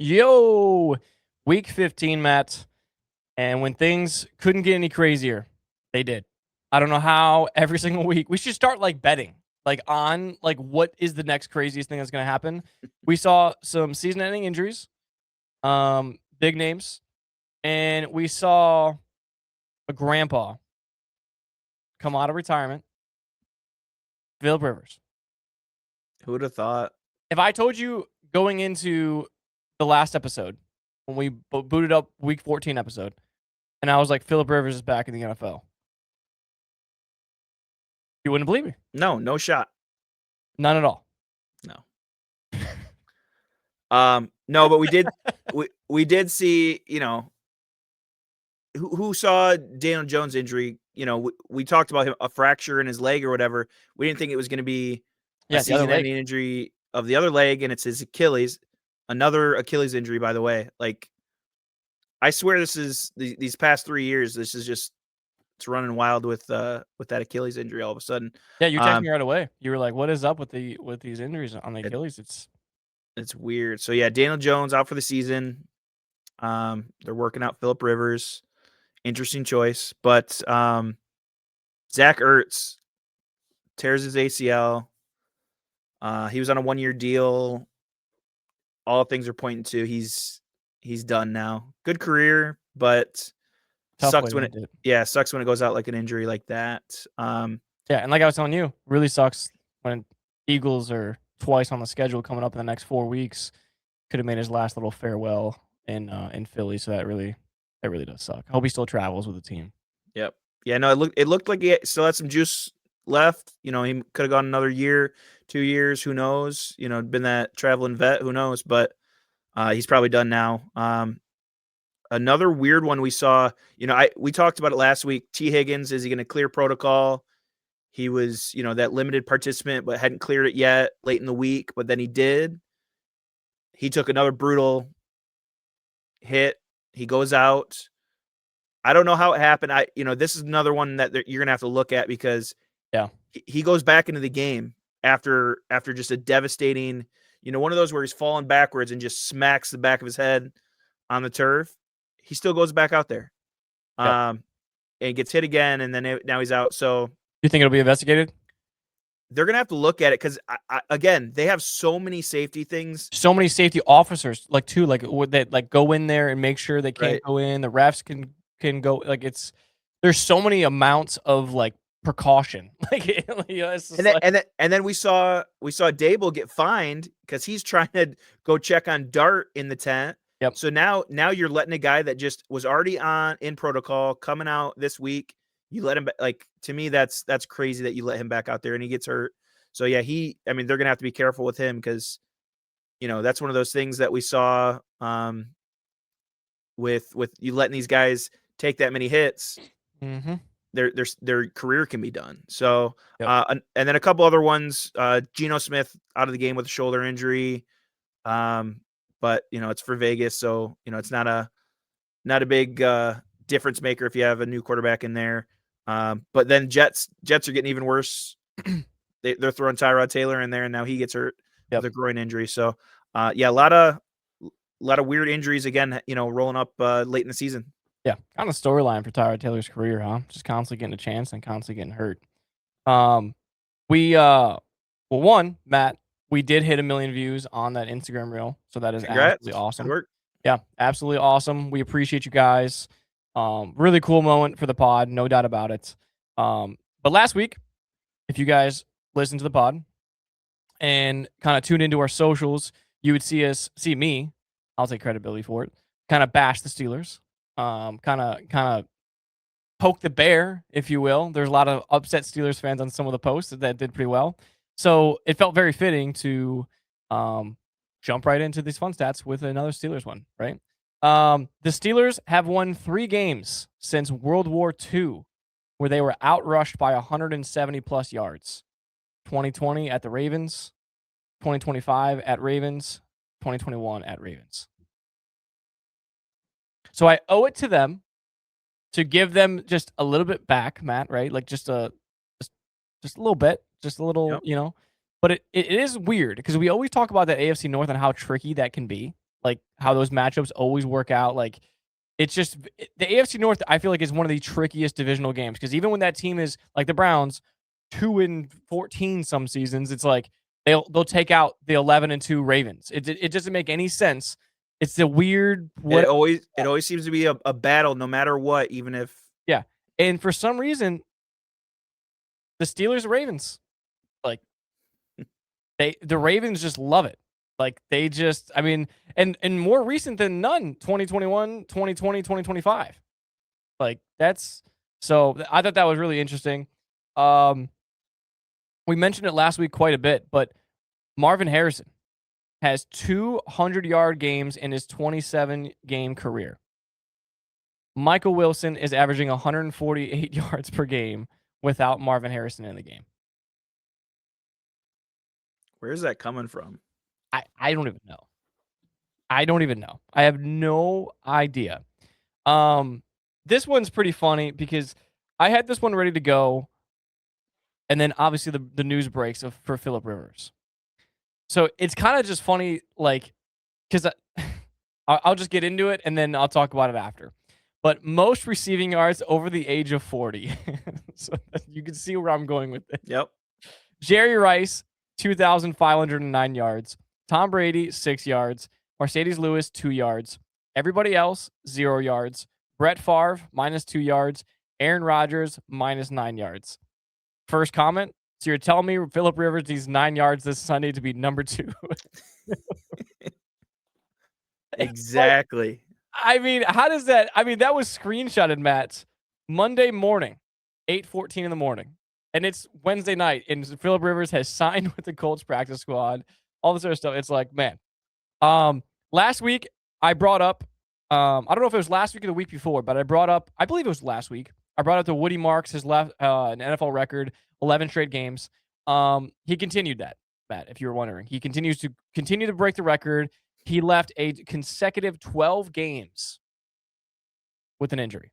Yo, week 15, Matt. And when things couldn't get any crazier, they did. I don't know how every single week we should start like betting, like on like what is the next craziest thing that's going to happen. We saw some season-ending injuries, big names, and we saw a grandpa come out of retirement, Philip Rivers. Who would have thought? If I told you going into the last episode when we booted up week 14 episode, and I was like, Philip Rivers is back in the NFL. You wouldn't believe me. No shot. None at all. No. No, but we did we did see, who saw Daniel Jones' injury, we talked about him, a fracture in his leg or whatever. We didn't think it was going to be a season-ending injury of the other leg, and it's his Achilles. Another Achilles injury, by the way. Like, I swear this is these past 3 years, this is just it's running wild with that Achilles injury all of a sudden. Yeah, you texted me right away. You were like, "What is up with these injuries on the Achilles?" It's weird. So yeah, Daniel Jones out for the season. They're working out Philip Rivers. Interesting choice, but Zach Ertz tears his ACL. He was on a 1-year deal. All things are pointing to he's done now. Good career, but sucks when it goes out like an injury like that. Yeah, and like I was telling you, really sucks when Eagles are twice on the schedule coming up in the next 4 weeks. Could have made his last little farewell in Philly, so that really does suck. I hope he still travels with the team. Yep. Yeah, no, it looked like he still had some juice left. He could have gone another year, 2 years, who knows? Been that traveling vet, who knows? But he's probably done now. Another weird one we saw, we talked about it last week. T. Higgins, is he going to clear protocol? He was, that limited participant, but hadn't cleared it yet late in the week, but then he did. He took another brutal hit. He goes out. I don't know how it happened. This is another one that you're going to have to look at because he goes back into the game after just a devastating, one of those where he's falling backwards and just smacks the back of his head on the turf. He still goes back out there, and gets hit again, and then now he's out. So you think it'll be investigated? They're gonna have to look at it because again, they have so many safety things, so many safety officers, that go in there and make sure they can't go in. The refs can go. There's so many amounts of precaution. And then we saw Dable get fined because he's trying to go check on Dart in the tent. Yep. So now you're letting a guy that just was already in protocol coming out this week. You let him to me, that's crazy that you let him back out there and he gets hurt. So yeah, they're going to have to be careful with him because, that's one of those things that we saw with you letting these guys take that many hits. Mm-hmm. Their career can be done. So, and then a couple other ones, Geno Smith out of the game with a shoulder injury. But it's for Vegas. So, it's not a big difference maker if you have a new quarterback in there. But then Jets are getting even worse. They're throwing Tyrod Taylor in there and now he gets hurt with a groin injury. So, a lot of weird injuries again, rolling up late in the season. Yeah, kind of storyline for Tyrod Taylor's career, huh? Just constantly getting a chance and constantly getting hurt. Matt, we did hit 1 million views on that Instagram reel, so that is absolutely awesome. Good work. Yeah, absolutely awesome. We appreciate you guys. Really cool moment for the pod, no doubt about it. But last week, if you guys listened to the pod and kind of tuned into our socials, you would see me. I'll take credibility for it. Kind of bash the Steelers. Kind of poke the bear, if you will. There's a lot of upset Steelers fans on some of the posts that did pretty well. So it felt very fitting to jump right into these fun stats with another Steelers one, right? The Steelers have won 3 games since World War II where they were outrushed by 170 plus yards. 2020 at the Ravens, 2025 at Ravens, 2021 at Ravens. So I owe it to them to give them just a little bit back, Matt, right? Just a little bit, just a little, But it is weird because we always talk about that AFC North and how tricky that can be. like how those matchups always work out. Like it's just the AFC North. I feel like is one of the trickiest divisional games because even when that team is like the Browns, 2-14 some seasons, it's like they'll take out the 11-2 Ravens. It doesn't make any sense. It's the weird. It always seems to be a battle, no matter what, even if. Yeah, and for some reason, the Steelers, Ravens, like the Ravens just love it. Like they just, I mean, and more recent than none, 2021, 2020, 2025. Like that's so I thought that was really interesting. We mentioned it last week quite a bit, but Marvin Harrison has 200-yard games in his 27-game career. Michael Wilson is averaging 148 yards per game without Marvin Harrison in the game. Where's that coming from? I don't even know. I have no idea. This one's pretty funny because I had this one ready to go, and then obviously the news breaks for Philip Rivers. So it's kind of just funny, like, because I'll just get into it and then I'll talk about it after. But most receiving yards over the age of 40. So you can see where I'm going with it. Yep. Jerry Rice, 2,509 yards. Tom Brady, 6 yards. Mercedes Lewis, 2 yards. Everybody else, 0 yards. Brett Favre, -2 yards. Aaron Rodgers, -9 yards. First comment. So you're telling me Philip Rivers needs 9 yards this Sunday to be number 2? Exactly. I mean, how does that? I mean, that was screenshotted, Matt, Monday morning, 8:14 in the morning, and it's Wednesday night, and Philip Rivers has signed with the Colts practice squad. All this other stuff. It's like, man. Last week I brought up. I don't know if it was last week or the week before, but I brought up. I believe it was last week. I brought up the Woody Marks has left an NFL record, 11 straight games. He continued that, Matt. If you were wondering, he continues to break the record. He left a consecutive 12 games with an injury.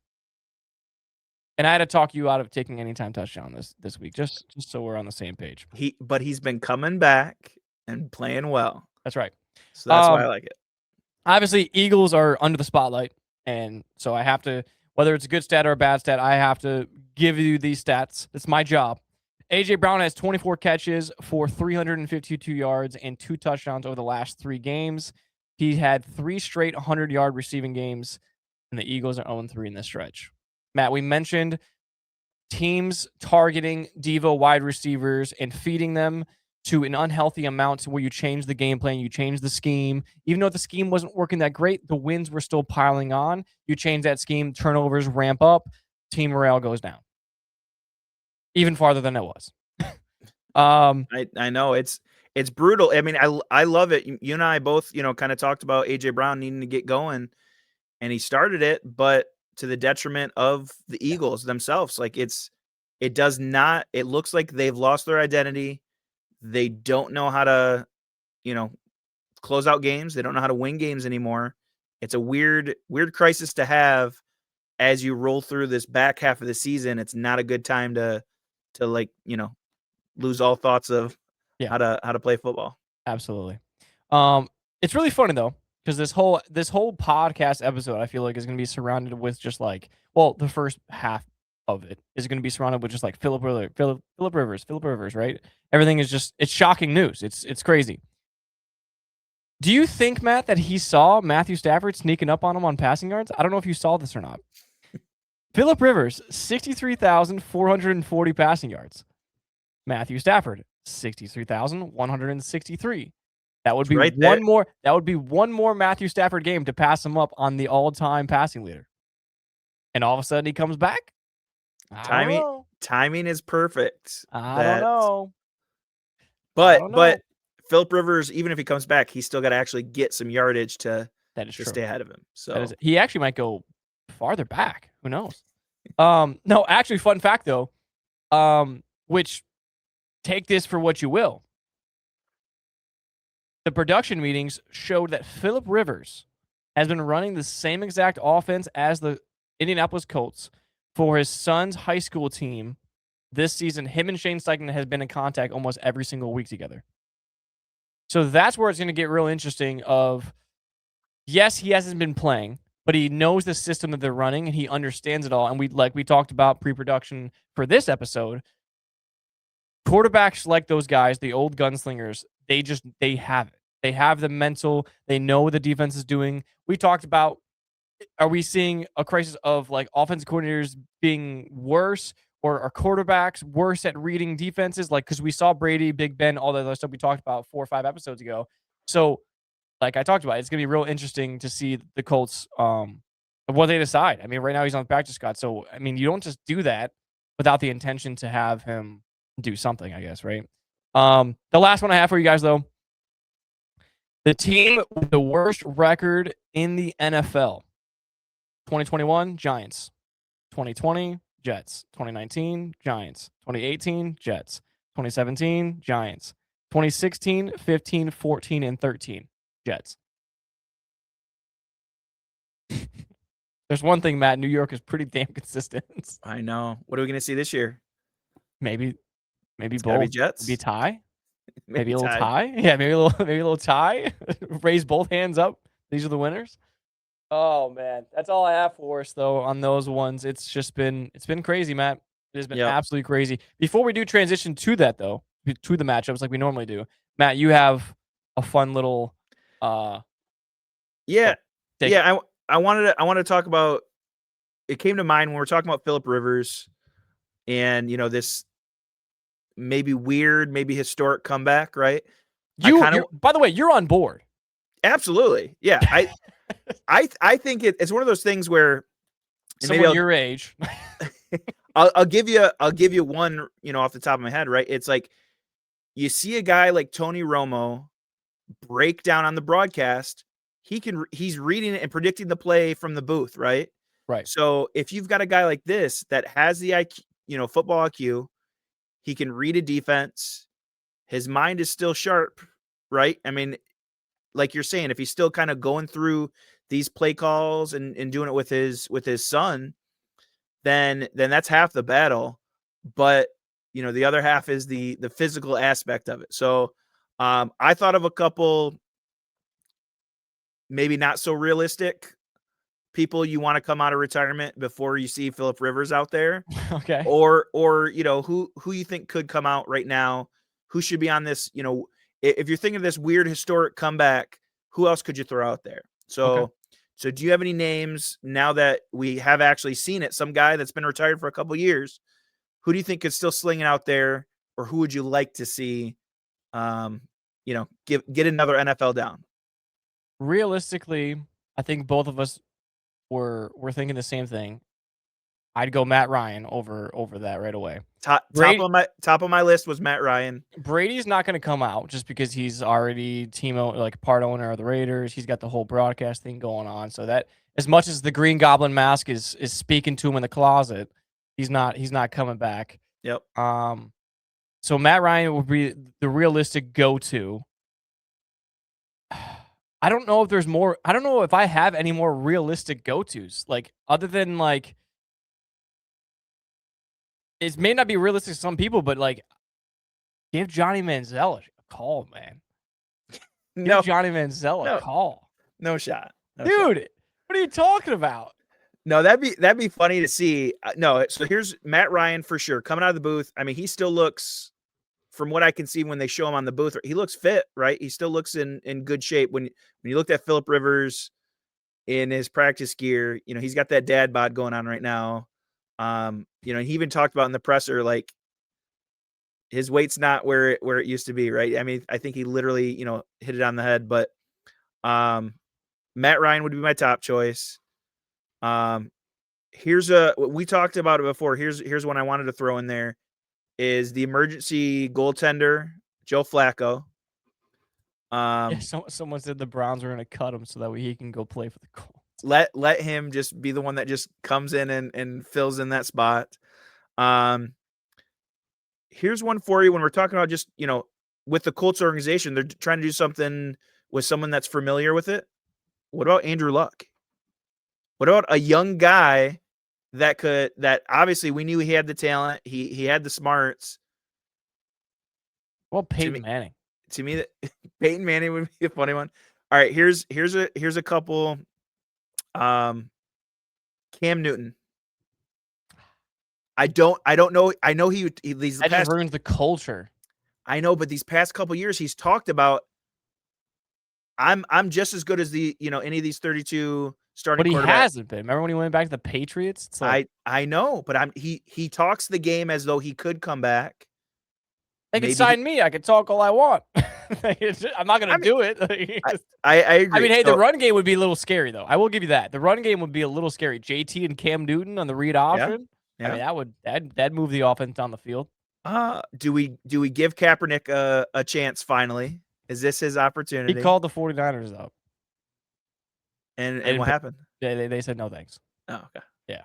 And I had to talk you out of taking anytime touchdown this week, just so we're on the same page. But he's been coming back and playing well. That's right. So that's why I like it. Obviously, Eagles are under the spotlight, and so I have to, whether it's a good stat or a bad stat, I have to give you these stats. It's my job. A.J. Brown has 24 catches for 352 yards and 2 touchdowns over the last 3 games. He had 3 straight 100-yard receiving games, and the Eagles are 0-3 in this stretch. Matt, we mentioned teams targeting Devo wide receivers and feeding them to an unhealthy amount where you change the game plan, you change the scheme. Even though the scheme wasn't working that great, the wins were still piling on. You change that scheme, turnovers ramp up, team morale goes down. Even farther than it was. I know it's brutal. I mean, I love it. You and I both, kind of talked about AJ Brown needing to get going, and he started it, but to the detriment of the Eagles themselves. Like it looks like they've lost their identity. They don't know how to, close out games. They don't know how to win games anymore. It's a weird crisis to have as you roll through this back half of the season. It's not a good time to lose all thoughts of how to play football. Absolutely. It's really funny though, because this whole podcast episode, I feel like, is going to be surrounded with just like, well, the first half of it is going to be surrounded with just like Philip Rivers, right? Everything is just, it's shocking news. It's crazy. Do you think, Matt, that he saw Matthew Stafford sneaking up on him on passing yards? I don't know if you saw this or not. Philip Rivers, 63,440 passing yards. Matthew Stafford, 63,163. That would be right one there. more. That would be one more Matthew Stafford game to pass him up on the all-time passing leader. And all of a sudden, he comes back. Timing is perfect. I don't know. But Philip Rivers, even if he comes back, he's still got to actually get some yardage to stay ahead of him. So he actually might go farther back. Who knows? No, actually, fun fact though, which take this for what you will. The production meetings showed that Philip Rivers has been running the same exact offense as the Indianapolis Colts for his son's high school team this season. Him and Shane Steichen has been in contact almost every single week together. So that's where it's going to get real interesting of yes, he hasn't been playing, but he knows the system that they're running and he understands it all. And we talked about pre-production for this episode. Quarterbacks like those guys, the old gunslingers, they have it. They have the mental. They know what the defense is doing. We talked about, are we seeing a crisis of like offensive coordinators being worse, or are quarterbacks worse at reading defenses? Like, because we saw Brady, Big Ben, all the other stuff we talked about 4 or 5 episodes ago. So, like I talked about, it's gonna be real interesting to see the Colts what they decide. I mean, right now he's on the practice squad, so I mean, you don't just do that without the intention to have him do something, I guess, right? The last one I have for you guys though, the team with the worst record in the NFL. 2021 Giants, 2020 Jets, 2019 Giants, 2018 Jets, 2017 Giants, 2016, 15, 14, and 13 Jets. There's one thing, Matt. New York is pretty damn consistent. I know. What are we going to see this year? Maybe It's both. gotta be Jets. Maybe a tie. Maybe a little tie. tie. Yeah, maybe a little tie. Raise both hands up. These are the winners. Oh man, that's all I have for us though on those ones. It's been crazy, Matt. It has been absolutely crazy. Before we do transition to that though, to the matchups like we normally do, Matt, you have a fun little yeah. I wanted to talk about, it came to mind when we're talking about Phillip Rivers and this maybe weird, maybe historic comeback, right? By the way, you're on board. Absolutely. Yeah. I think it's one of those things where someone your age. I'll give you one, off the top of my head, right? It's like you see a guy like Tony Romo break down on the broadcast. He's reading it and predicting the play from the booth, right? Right. So if you've got a guy like this that has the IQ, football IQ, he can read a defense. His mind is still sharp, right? I mean, like you're saying, if he's still kind of going through these play calls and doing it with his son, then that's half the battle. But the other half is the physical aspect of it. So I thought of a couple maybe not so realistic people you want to come out of retirement before you see Phillip Rivers out there. Okay. Or who you think could come out right now, who should be on this, if you're thinking of this weird historic comeback, who else could you throw out there? So do you have any names now that we have actually seen it? Some guy that's been retired for a couple of years, who do you think is still slinging out there, or who would you like to see, get another NFL down? Realistically, I think both of us were thinking the same thing. I'd go Matt Ryan over that right away. Top of my list was Matt Ryan. Brady's not going to come out just because he's already part owner of the Raiders. He's got the whole broadcast thing going on. So that, as much as the Green Goblin mask is speaking to him in the closet, he's not coming back. Yep. So Matt Ryan would be the realistic go-to. I don't know if there's more. I don't know if I have any more realistic go-tos, like other than like. It may not be realistic to some people, but like, give Johnny Manziel a call, man. Give Johnny Manziel a call. No shot. Dude, what are you talking about? No, that'd be funny to see. No, so here's Matt Ryan for sure coming out of the booth. I mean, he still looks, from what I can see when they show him on the booth, he looks fit, right? He still looks in good shape. When you looked at Phillip Rivers in his practice gear, he's got that dad bod going on right now. He even talked about in the presser, like his weight's not where it used to be, right? I mean, I think he literally, hit it on the head, but Matt Ryan would be my top choice. We talked about it before. Here's one I wanted to throw in there is the emergency goaltender, Joe Flacco. Someone said the Browns were going to cut him so that way he can go play for the Colts. Let him just be the one that just comes in and fills in that spot. Here's one for you when we're talking about just, with the Colts organization, they're trying to do something with someone that's familiar with it. What about Andrew Luck? What about a young guy that obviously we knew he had the talent. He had the smarts. Well, Peyton Manning. To me, Peyton Manning would be a funny one. All right, here's a couple. Cam Newton. I don't know. I know these That just past. ruins the culture. I know, but these past couple years, he's talked about. I'm just as good as any of these 32 starting But he quarterbacks. hasn't been. Remember when he went back to the Patriots? It's like I know, but he talks the game as though he could come back. they could Maybe sign me. I could talk all I want. I'm not gonna I mean, do it. I agree. I mean, hey, the So, run game would be a little scary though. I will give you that. The run game would be a little scary. JT and Cam Newton on the read yeah, option. I yeah. mean, that'd move the offense down the field. Do we give Kaepernick a chance finally? Is this his He opportunity? called the 49ers up. And what happened? They said no thanks. Oh, okay. Yeah.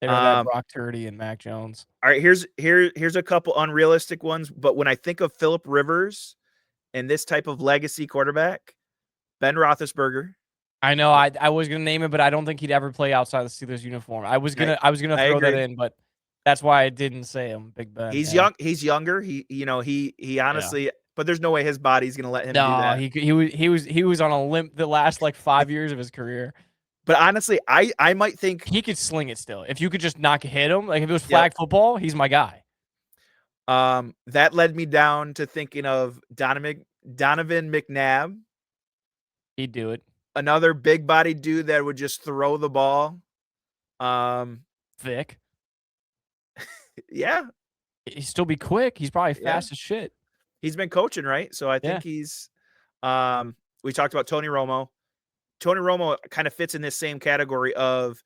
They rather have Um, Brock Purdy and Mac Jones. all right, here's a couple unrealistic ones, but when I think of Phillip Rivers and this type of legacy quarterback, Ben Roethlisberger. I know I was gonna name it, but I don't think he'd ever play outside the Steelers uniform. I was gonna I throw that agree. in, but that's why I didn't say him, Big Ben. He's yeah. young. He's younger. He honestly, but there's no way his body's gonna let him do No, that. he was on a limp the last like 5 years of his career. But honestly, I might think He could sling it still. If you could just hit him, like if it was flag football, he's my guy. that led me down to thinking of Donovan McNabb. He'd do it. Another big body dude that would just throw the ball. Vic. Yeah. He'd still be quick. He's probably fast as shit. He's been coaching, right? So I think he's we talked about Tony Romo. Tony Romo kind of fits in this same category of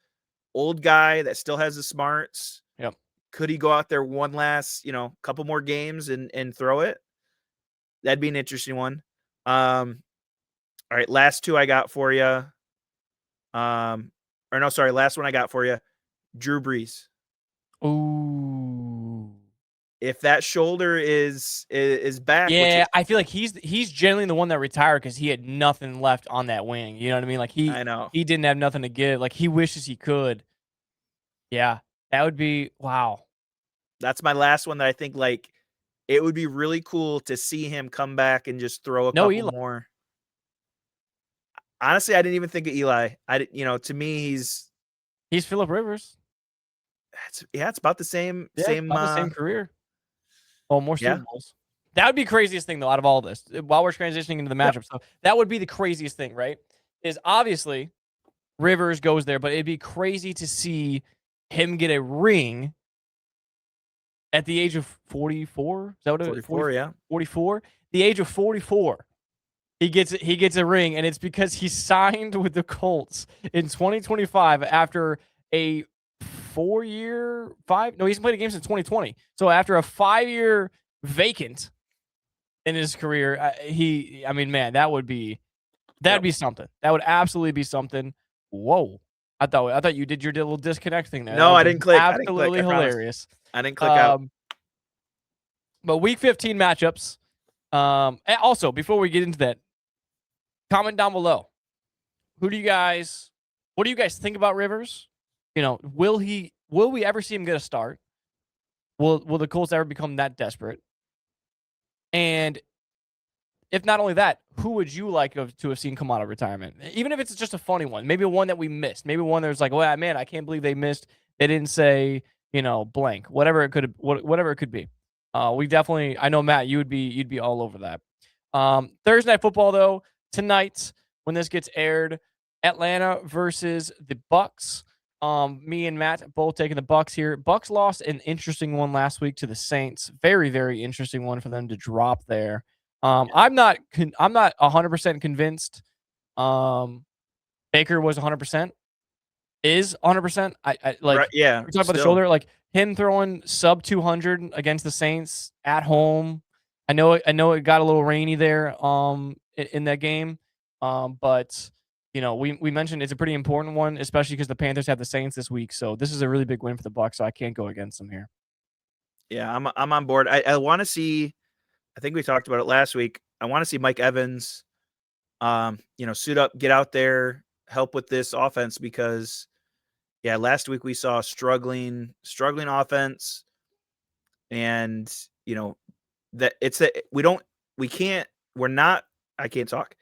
old guy that still has the smarts. Yep. Could he go out there one last, couple more games and throw it? That'd be an interesting one. All right, last two I got for you. Last one I got for you. Drew Brees. Ooh. If that shoulder is back, Yeah, I feel like he's generally the one that retired because he had nothing left on that wing. You know what I mean? Like I know. he didn't have nothing to give. Like he wishes he could. Yeah, that would be wow. That's my last one that I think like it would be really cool to see him come back and just throw a couple more. Honestly, I didn't even think of Eli. To me, he's Phillip Rivers. It's about the same. Yeah, same. About the same career. Oh, more Yeah. Super Bowls. That would be craziest thing though out of all this. While we're transitioning into the matchup stuff, that would be the craziest thing, right? Is obviously Rivers goes there, but it'd be crazy to see him get a ring at the age of 44. Is that what it is? 44, yeah. 44. The age of 44. He gets a ring, and it's because he signed with the Colts in 2025 after a 4-year, he hasn't played a game since 2020. So after a 5-year vacant in his career, that would be something. That would absolutely be something. Whoa. I thought you did your little disconnect thing there. No, I didn't click. Absolutely hilarious. I didn't click out. But week 15 matchups. And also, before we get into that, comment down below. What do you guys think about Rivers? Will we ever see him get a start? Will the Colts ever become that desperate? And if not only that, who would you like to have seen come out of retirement? Even if it's just a funny one, maybe one that we missed, maybe one that's like, well, man, I can't believe they missed. They didn't say, blank, whatever it could be. We definitely, I know Matt, you'd be all over that. Thursday Night Football though, tonight when this gets aired, Atlanta versus the Bucks. Me and Matt both taking the Bucks here. Bucks lost an interesting one last week to the Saints. Very, very interesting one for them to drop there. I'm not 100% convinced. Baker was 100%. Is 100%. I like. Right, yeah. We're talking about the shoulder, like him throwing sub 200 against the Saints at home. I know it got a little rainy there. In that game. But we mentioned it's a pretty important one, especially because the Panthers have the Saints this week. So this is a really big win for the Bucs. So I can't go against them here. Yeah, I'm on board. I want to see. I think we talked about it last week. I want to see Mike Evans, suit up, get out there, help with this offense because, last week we saw struggling offense, and that it's that I can't talk.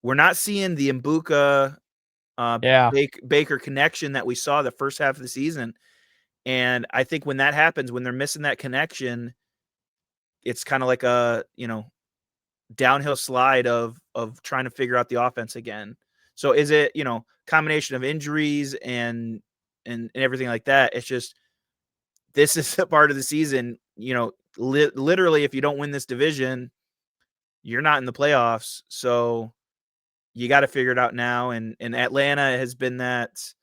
we're not seeing the Mbuka Yeah. Baker connection that we saw the first half of the season. And I think when that happens, when they're missing that connection, it's kind of like a, downhill slide of trying to figure out the offense again. So is it, combination of injuries and everything like that? It's just this is the part of the season, literally if you don't win this division, you're not in the playoffs. So you got to figure it out now. And Atlanta has been that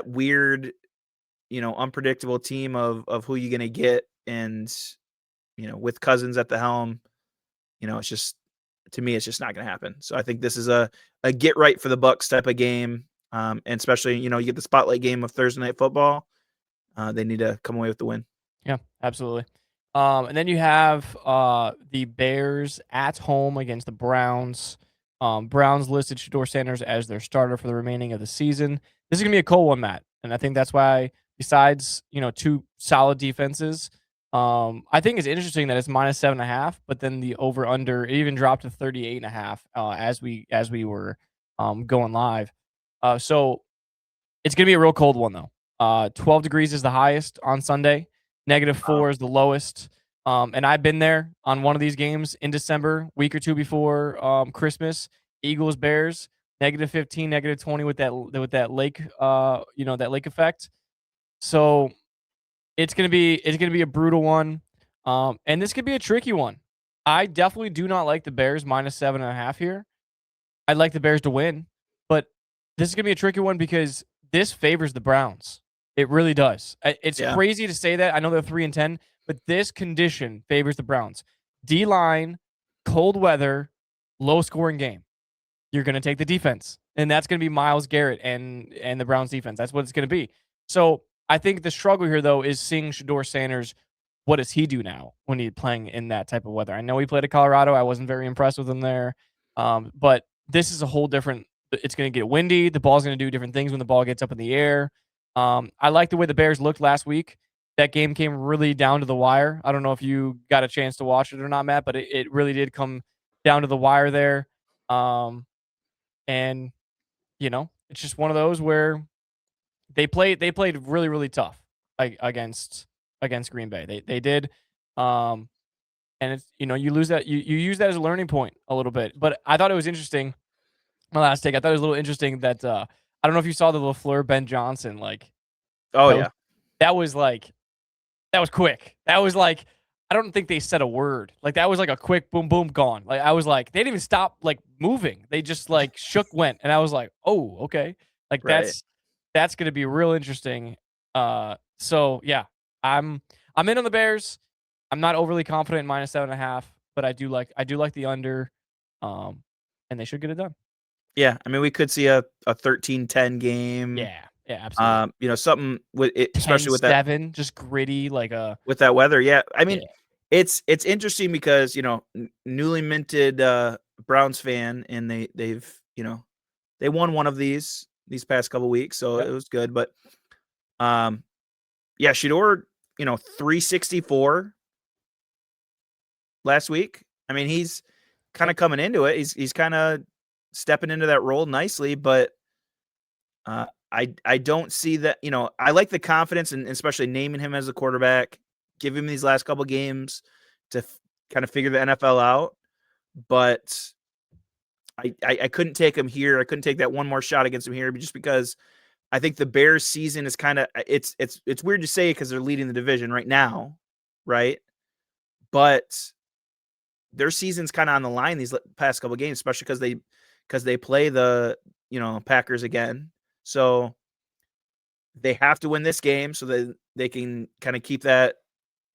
weird, unpredictable team of who you're going to get. And, with Cousins at the helm, it's just, to me, it's just not going to happen. So I think this is a get right for the Bucks type of game. And especially, you get the spotlight game of Thursday Night Football. They need to come away with the win. Yeah, absolutely. And then you have the Bears at home against the Browns. Browns listed Shedeur Sanders as their starter for the remaining of the season. This is gonna be a cold one, Matt, and I think that's why, besides two solid defenses, I think it's interesting that it's -7.5, but then the over under it even dropped to 38.5 as we were going live. So it's gonna be a real cold one though. 12 degrees is the highest on Sunday. -4 is the lowest. And I've been there on one of these games in December, week or two before Christmas. Eagles Bears -15, -20 with that lake that lake effect. So it's gonna be a brutal one. And this could be a tricky one. I definitely do not like the Bears -7.5 here. I'd like the Bears to win, but this is gonna be a tricky one because this favors the Browns. It really does. It's Yeah. crazy to say that. I know they're 3-10, but this condition favors the Browns. D-line, cold weather, low scoring game. You're going to take the defense, and that's going to be Myles Garrett and the Browns defense. That's what it's going to be. So I think the struggle here, though, is seeing Shedeur Sanders. What does he do now when he's playing in that type of weather? I know he played at Colorado. I wasn't very impressed with him there. But this is a whole different. It's going to get windy. The ball's going to do different things when the ball gets up in the air. I like the way the Bears looked last week. That game came really down to the wire. I don't know if you got a chance to watch it or not, Matt, but it really did come down to the wire there. And it's just one of those where they played really, really tough against Green Bay. They did. And it's you lose that you use that as a learning point a little bit. But I thought it was interesting. My last take, I thought it was a little interesting that I don't know if you saw the LaFleur Ben Johnson Oh that yeah. that was quick. That was I don't think they said a word. That was a quick boom boom gone. I was they didn't even stop moving. They just went and I was like, "Oh, okay." Right. That's going to be real interesting. So yeah, I'm in on the Bears. I'm not overly confident in -7.5, but I do like the under. And they should get it done. Yeah. I mean, we could see a 13-10 game. Yeah. Yeah, absolutely. Something with it, especially with that 10-7, just gritty with that weather. Yeah. I mean, yeah. it's interesting because, newly minted Browns fan, and they've, they won one of these past couple weeks, so Yep. it was good. But yeah, Shedeur, 364 last week. I mean, he's kind of coming into it. He's kind of stepping into that role nicely, but I don't see that. I like the confidence and especially naming him as a quarterback, give him these last couple games to kind of figure the NFL out. But I couldn't take him here. I couldn't take that one more shot against him here just because I think the Bears season is kind of it's weird to say because they're leading the division right now, right? But their season's kind of on the line these past couple games, especially because they play the Packers again. So they have to win this game so that they can kind of keep that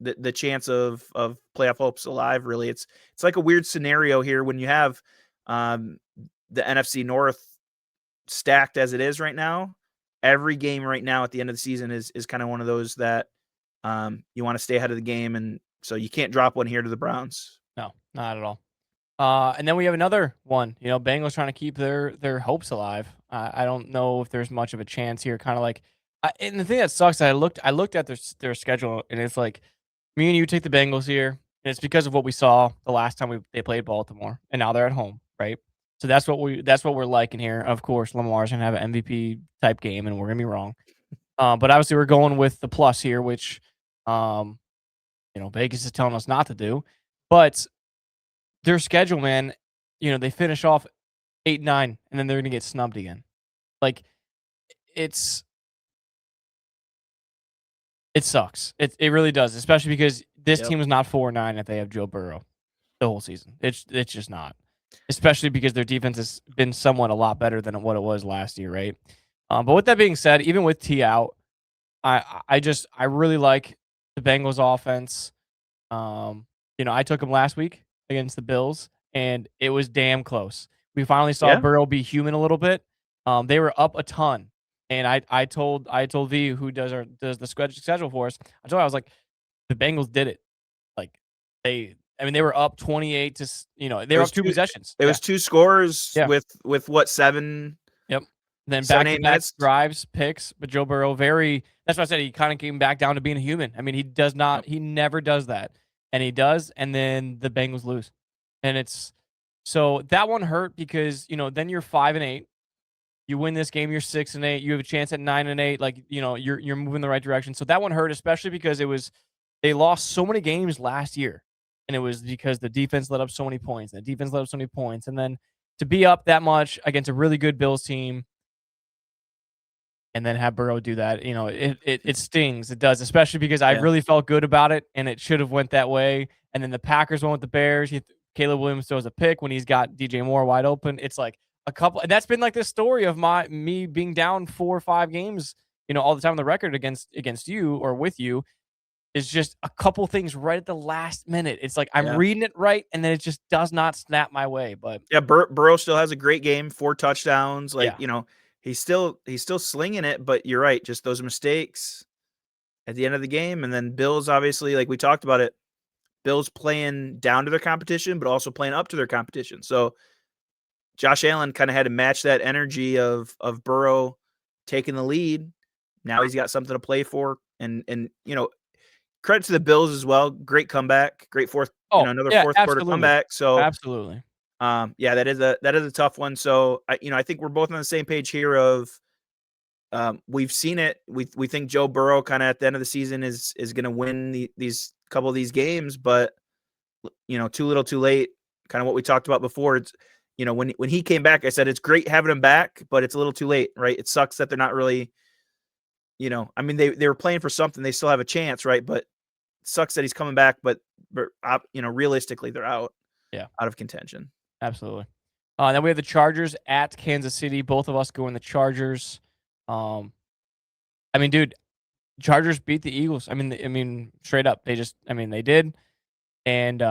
the chance of playoff hopes alive. Really, it's like a weird scenario here when you have the NFC North stacked as it is right now. Every game right now at the end of the season is kind of one of those that you want to stay ahead of the game, and so you can't drop one here to the Browns. No, not at all. And then we have another one. Bengals trying to keep their hopes alive. I don't know if there's much of a chance here. Kind of and the thing that sucks, I looked at their schedule, and it's me and you take the Bengals here, and it's because of what we saw the last time they played Baltimore, and now they're at home, right? So that's what we're liking here. Of course, Lamar's gonna have an MVP type game, and we're gonna be wrong. But obviously, we're going with the plus here, which Vegas is telling us not to do. But their schedule, man, they finish off 8-9, and then they're gonna get snubbed again. Like it's it sucks. It really does, especially because this Yep. team is not 4-9 if they have Joe Burrow the whole season. It's just not. Especially because their defense has been somewhat a lot better than what it was last year, right? But with that being said, even with T out, I really like the Bengals offense. I took them last week against the Bills, and it was damn close. We finally saw Yeah. Burrow be human a little bit. They were up a ton, and I told V, who does the schedule for us. I was like, the Bengals did it. Like they were up 28 to they It were was up two two. possessions. It Yeah, was 2 scores yeah. with what, 7, Yep. Then 7, back to 8 back minutes. drives, picks, but Joe Burrow that's why I said he kind of came back down to being a human. I mean, Yep. he never does that. And he does, and then the Bengals lose. And so that one hurt because, then you're 5-8. You win this game, you're 6-8. You have a chance at 9-8. Like, you're moving the right direction. So that one hurt, especially because they lost so many games last year. And it was because the defense let up so many points. And the defense let up so many points. And then to be up that much against a really good Bills team and then have Burrow do that, it stings. It does, especially because I Yeah. really felt good about it, and it should have went that way. And then the Packers went with the Bears. Caleb Williams throws a pick when he's got DJ Moore wide open. It's like a couple. That's been like the story of me being down 4 or 5 games, all the time on the record against you or with you is just a couple things right at the last minute. It's like I'm Yeah. reading it right, and then it just does not snap my way. But Yeah, Burrow still has a great game, 4 touchdowns, yeah, he's still slinging it, but you're right, just those mistakes at the end of the game, and then Bills, obviously, like we talked about it, Bills playing down to their competition, but also playing up to their competition. So Josh Allen kinda had to match that energy of Burrow taking the lead. Now he's got something to play for, and credit to the Bills as well. Great comeback, great oh another yeah, fourth quarter absolutely, comeback. So absolutely. yeah, that is a tough one. So I think we're both on the same page here. Of we've seen it. We think Joe Burrow kind of at the end of the season is going to win these couple of these games, but too little, too late. Kind of what we talked about before. It's when he came back, I said it's great having him back, but it's a little too late, right? It sucks that they're not really. I mean they were playing for something. They still have a chance, right? But it sucks that he's coming back, but realistically they're out Yeah. of contention. Absolutely. Then we have the Chargers at Kansas City. Both of us going the Chargers. I mean, dude, Chargers beat the Eagles. I mean, straight up, they did. And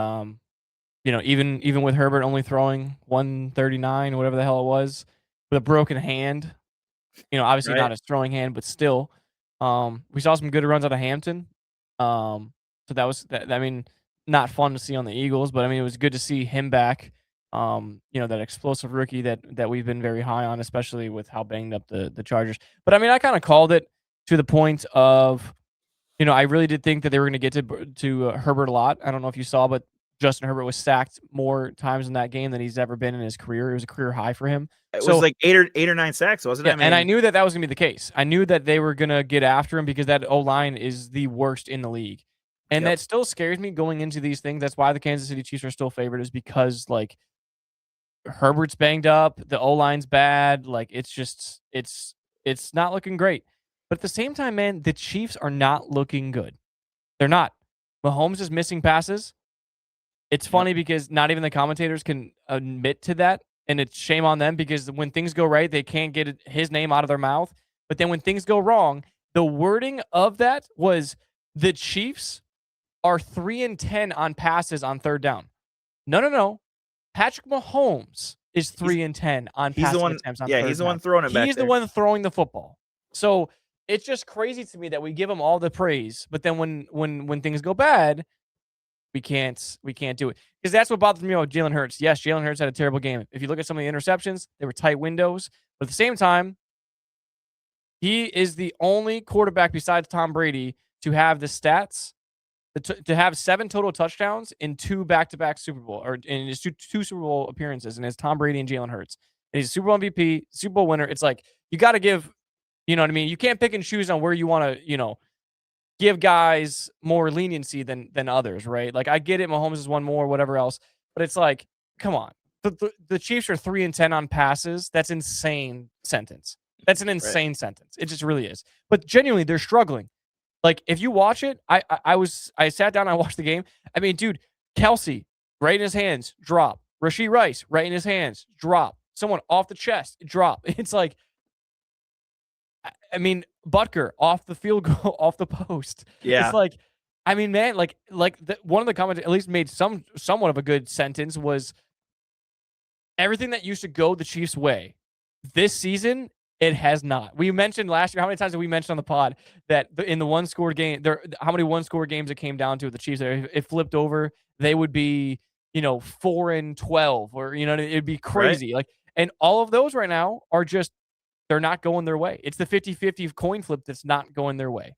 even with Herbert only throwing 139 or whatever the hell it was with a broken hand, obviously Right. not his throwing hand, but still, we saw some good runs out of Hampton. So that was that. I mean, not fun to see on the Eagles, but I mean, it was good to see him back. That explosive rookie that we've been very high on, especially with how banged up the Chargers. But I mean, I kind of called it to the point of, I really did think that they were going to get to Herbert a lot. I don't know if you saw, but Justin Herbert was sacked more times in that game than he's ever been in his career. It was a career high for him. It was So like 8 or 9 sacks, wasn't it? yeah, and I knew that was going to be the case. I knew that they were going to get after him because that O-line is the worst in the league. And Yep. that still scares me going into these things. That's why the Kansas City Chiefs are still favored, is because like Herbert's banged up, the O-line's bad. Like it's not looking great. But at the same time, man, the Chiefs are not looking good. They're not. Mahomes is missing passes. It's Yep. funny because not even the commentators can admit to that, and it's shame on them because when things go right, they can't get his name out of their mouth. But then when things go wrong, the wording of that was the Chiefs are 3-10 on passes on third down. No. Patrick Mahomes is 3-10 on He's the passing one. attempts on Yeah, third he's the down. one throwing it back He's the there. one throwing the football. So it's just crazy to me that we give him all the praise, but then when things go bad, we can't do it. Because that's what bothers me about Jalen Hurts. Yes, Jalen Hurts had a terrible game. If you look at some of the interceptions, they were tight windows. But at the same time, he is the only quarterback besides Tom Brady to have the stats To have 7 total touchdowns in 2 back-to-back Super Bowl or in his two Super Bowl appearances, and it's Tom Brady and Jalen Hurts. And he's a Super Bowl MVP, Super Bowl winner. It's like you got to give, you know what I mean? You can't pick and choose on where you want to, give guys more leniency than others, right? Like I get it, Mahomes has won more, whatever else, but it's like, come on. The Chiefs are 3-10 on passes. That's insane sentence. That's an insane sentence. It just really is. But genuinely, they're struggling. Like if you watch it, I sat down, I watched the game. I mean, dude, Kelsey, right in his hands, drop. Rashee Rice, right in his hands, drop. Someone off the chest, drop. It's like, I mean, Butker off the field goal, off the post. Yeah. It's like, I mean, man, one of the comments at least made somewhat of a good sentence was everything that used to go the Chiefs' way this season, it has not. We mentioned last year, how many times did we mention on the pod that in the one-score game, how many one-score games it came down to with the Chiefs? It flipped over, they would be, 4-12, or it'd be crazy. Right. And all of those right now are just they're not going their way. It's the 50-50 coin flip that's not going their way.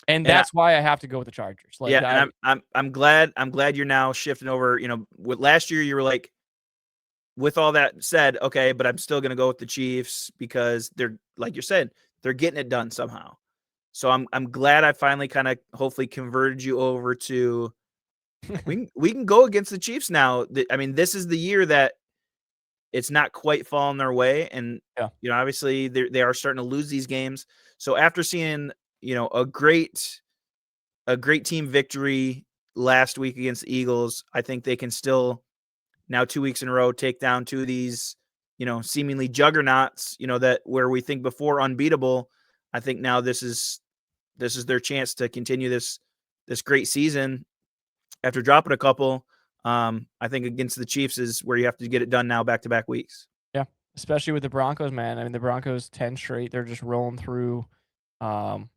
And that's why I have to go with the Chargers. And I'm glad you're now shifting over. With last year you were like, with all that said, okay, but I'm still going to go with the Chiefs because they're, like you said, they're getting it done somehow. So I'm glad I finally kind of hopefully converted you over to we can go against the Chiefs now. I mean, this is the year that it's not quite falling their way, and obviously they are starting to lose these games. So after seeing a great team victory last week against the Eagles, I think they can still now 2 weeks in a row take down two of these seemingly juggernauts, that where we think before unbeatable. I think now this is their chance to continue this great season after dropping a couple. I think against the Chiefs is where you have to get it done now, back-to-back weeks. Yeah, especially with the Broncos, man. I mean, the Broncos 10 straight. They're just rolling through, climbing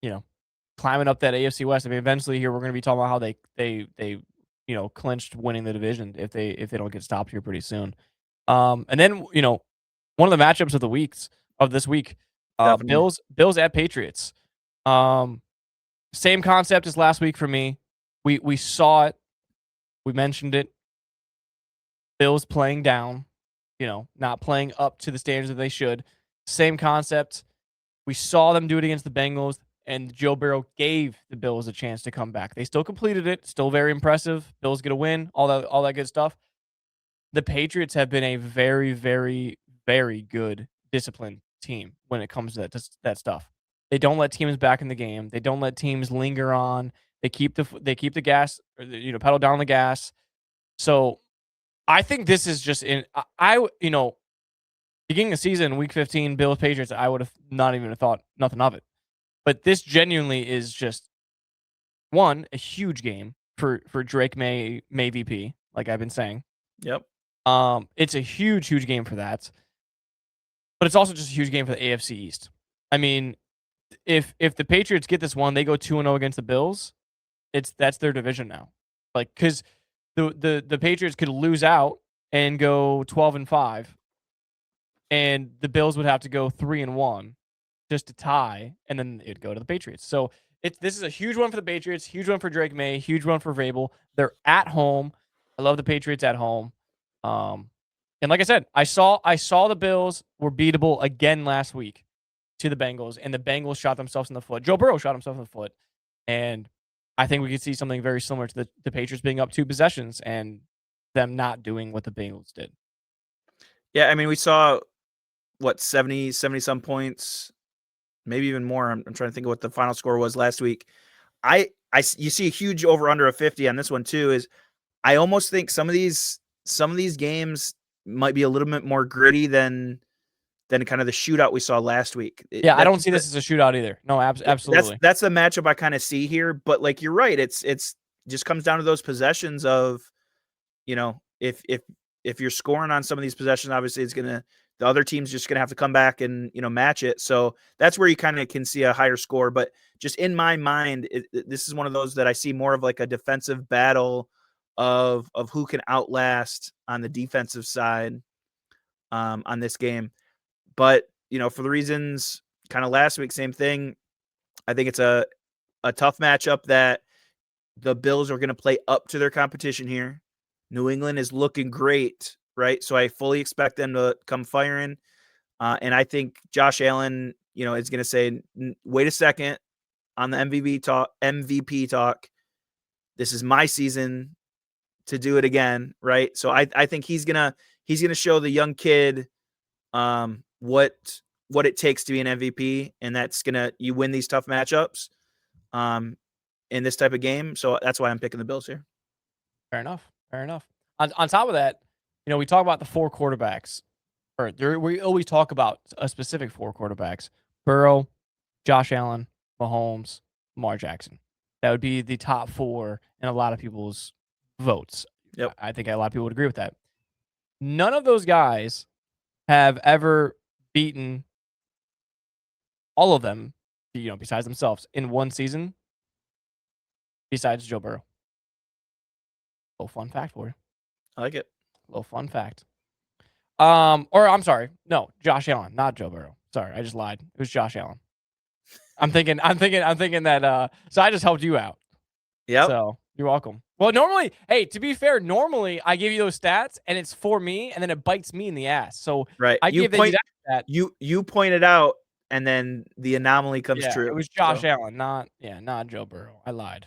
up that AFC West. I mean, eventually here we're going to be talking about how they clinched winning the division if they don't get stopped here pretty soon. And then one of the matchups of this week, Bills at Patriots. Same concept as last week for me. We saw it. We mentioned it. Bills playing down, not playing up to the standards that they should. Same concept. We saw them do it against the Bengals, and Joe Burrow gave the Bills a chance to come back. They still completed it. Still very impressive. Bills get a win. All that good stuff. The Patriots have been a very, very, very good disciplined team when it comes to that stuff. They don't let teams back in the game. They don't let teams linger on. They keep the gas, or pedal down the gas. So I think this is just beginning of season, week 15, Bills Patriots, I would have not even thought nothing of it. But this genuinely is just a huge game for Drake May VP, like I've been saying. Yep. It's a huge game for that. But it's also just a huge game for the AFC East. I mean, if the Patriots get this one, they go 2-0 against the Bills. That's their division now. Because the Patriots could lose out and go 12-5, and the Bills would have to go 3-1 just to tie, and then it'd go to the Patriots. So this is a huge one for the Patriots, huge one for Drake May, huge one for Vrabel. They're at home. I love the Patriots at home. And like I said, I saw the Bills were beatable again last week to the Bengals, and the Bengals shot themselves in the foot. Joe Burrow shot himself in the foot, and I think we could see something very similar to the Patriots being up 2 possessions and them not doing what the Bengals did. Yeah, I mean, we saw 70 some points, maybe even more. I'm trying to think of what the final score was last week. You see a huge over under of 50 on this one too. Is I almost think some of these games might be a little bit more gritty than kind of the shootout we saw last week. Yeah, I don't see this as a shootout either. No, absolutely. That's the matchup I kind of see here. But like you're right, it's just comes down to those possessions of, if you're scoring on some of these possessions, obviously the other team's just gonna have to come back and match it. So that's where you kind of can see a higher score. But just in my mind, this is one of those that I see more of like a defensive battle of who can outlast on the defensive side on this game. But, for the reasons kind of last week, same thing. I think it's a tough matchup that the Bills are going to play up to their competition here. New England is looking great, right? So I fully expect them to come firing. And I think Josh Allen, is going to say, wait a second on the MVP talk. This is my season to do it again, right? So I think he's gonna show the young kid what it takes to be an MVP, and that's you win these tough matchups in this type of game. So that's why I'm picking the Bills here. Fair enough. On top of that, we talk about the 4 quarterbacks, we always talk about a specific 4 quarterbacks: Burrow, Josh Allen, Mahomes, Lamar Jackson. That would be the top 4 in a lot of people's votes. Yep. I think a lot of people would agree with that. None of those guys have ever beaten all of them, besides themselves, in one season, besides Joe Burrow. Little fun fact for you. I like it. Little fun fact. Or I'm sorry, no, Josh Allen, not Joe Burrow. Sorry, I just lied. It was Josh Allen. I'm thinking that. So I just helped you out. Yeah. So you're welcome. Well, normally, hey, to be fair, normally I give you those stats and it's for me, and then it bites me in the ass. So right, I give you that. You pointed out, and then the anomaly comes true. It was Josh Allen, not Joe Burrow. I lied.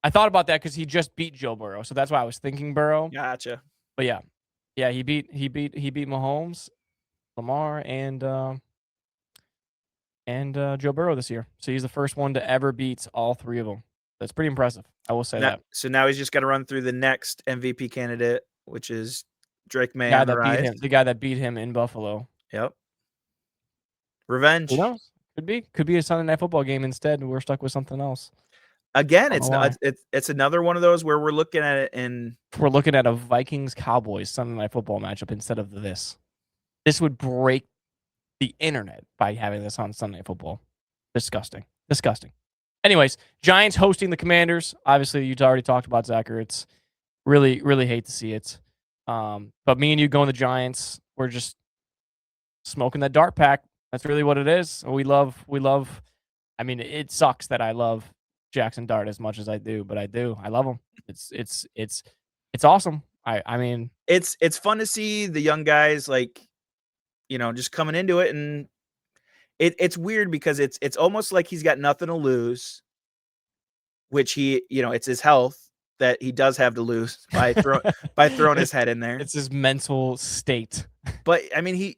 I thought about that because he just beat Joe Burrow, so that's why I was thinking Burrow. Gotcha. But yeah, he beat Mahomes, Lamar, and Joe Burrow this year. So he's the first one to ever beat all 3 of them. That's pretty impressive. I will say that. So now he's just got to run through the next MVP candidate, which is Drake May. The guy that beat him in Buffalo. Yep. Revenge. Who knows? Could be a Sunday Night Football game instead. We're stuck with something else. Again, it's another one of those where we're looking at it and we're looking at a Vikings-Cowboys Sunday Night Football matchup instead of this. This would break the internet by having this on Sunday Night Football. Disgusting. Anyways, Giants hosting the Commanders. Obviously, you already talked about Zachary. It's really, really hate to see it. But me and you going the Giants, we're just smoking that dart pack. That's really what it is. We love. I mean, it sucks that I love Jackson Dart as much as I do, but I do. I love him. It's awesome. I mean, it's fun to see the young guys just coming into it, and it's weird because it's almost like he's got nothing to lose, which it's his health that he does have to lose by throwing his head in there. It's his mental state. But I mean,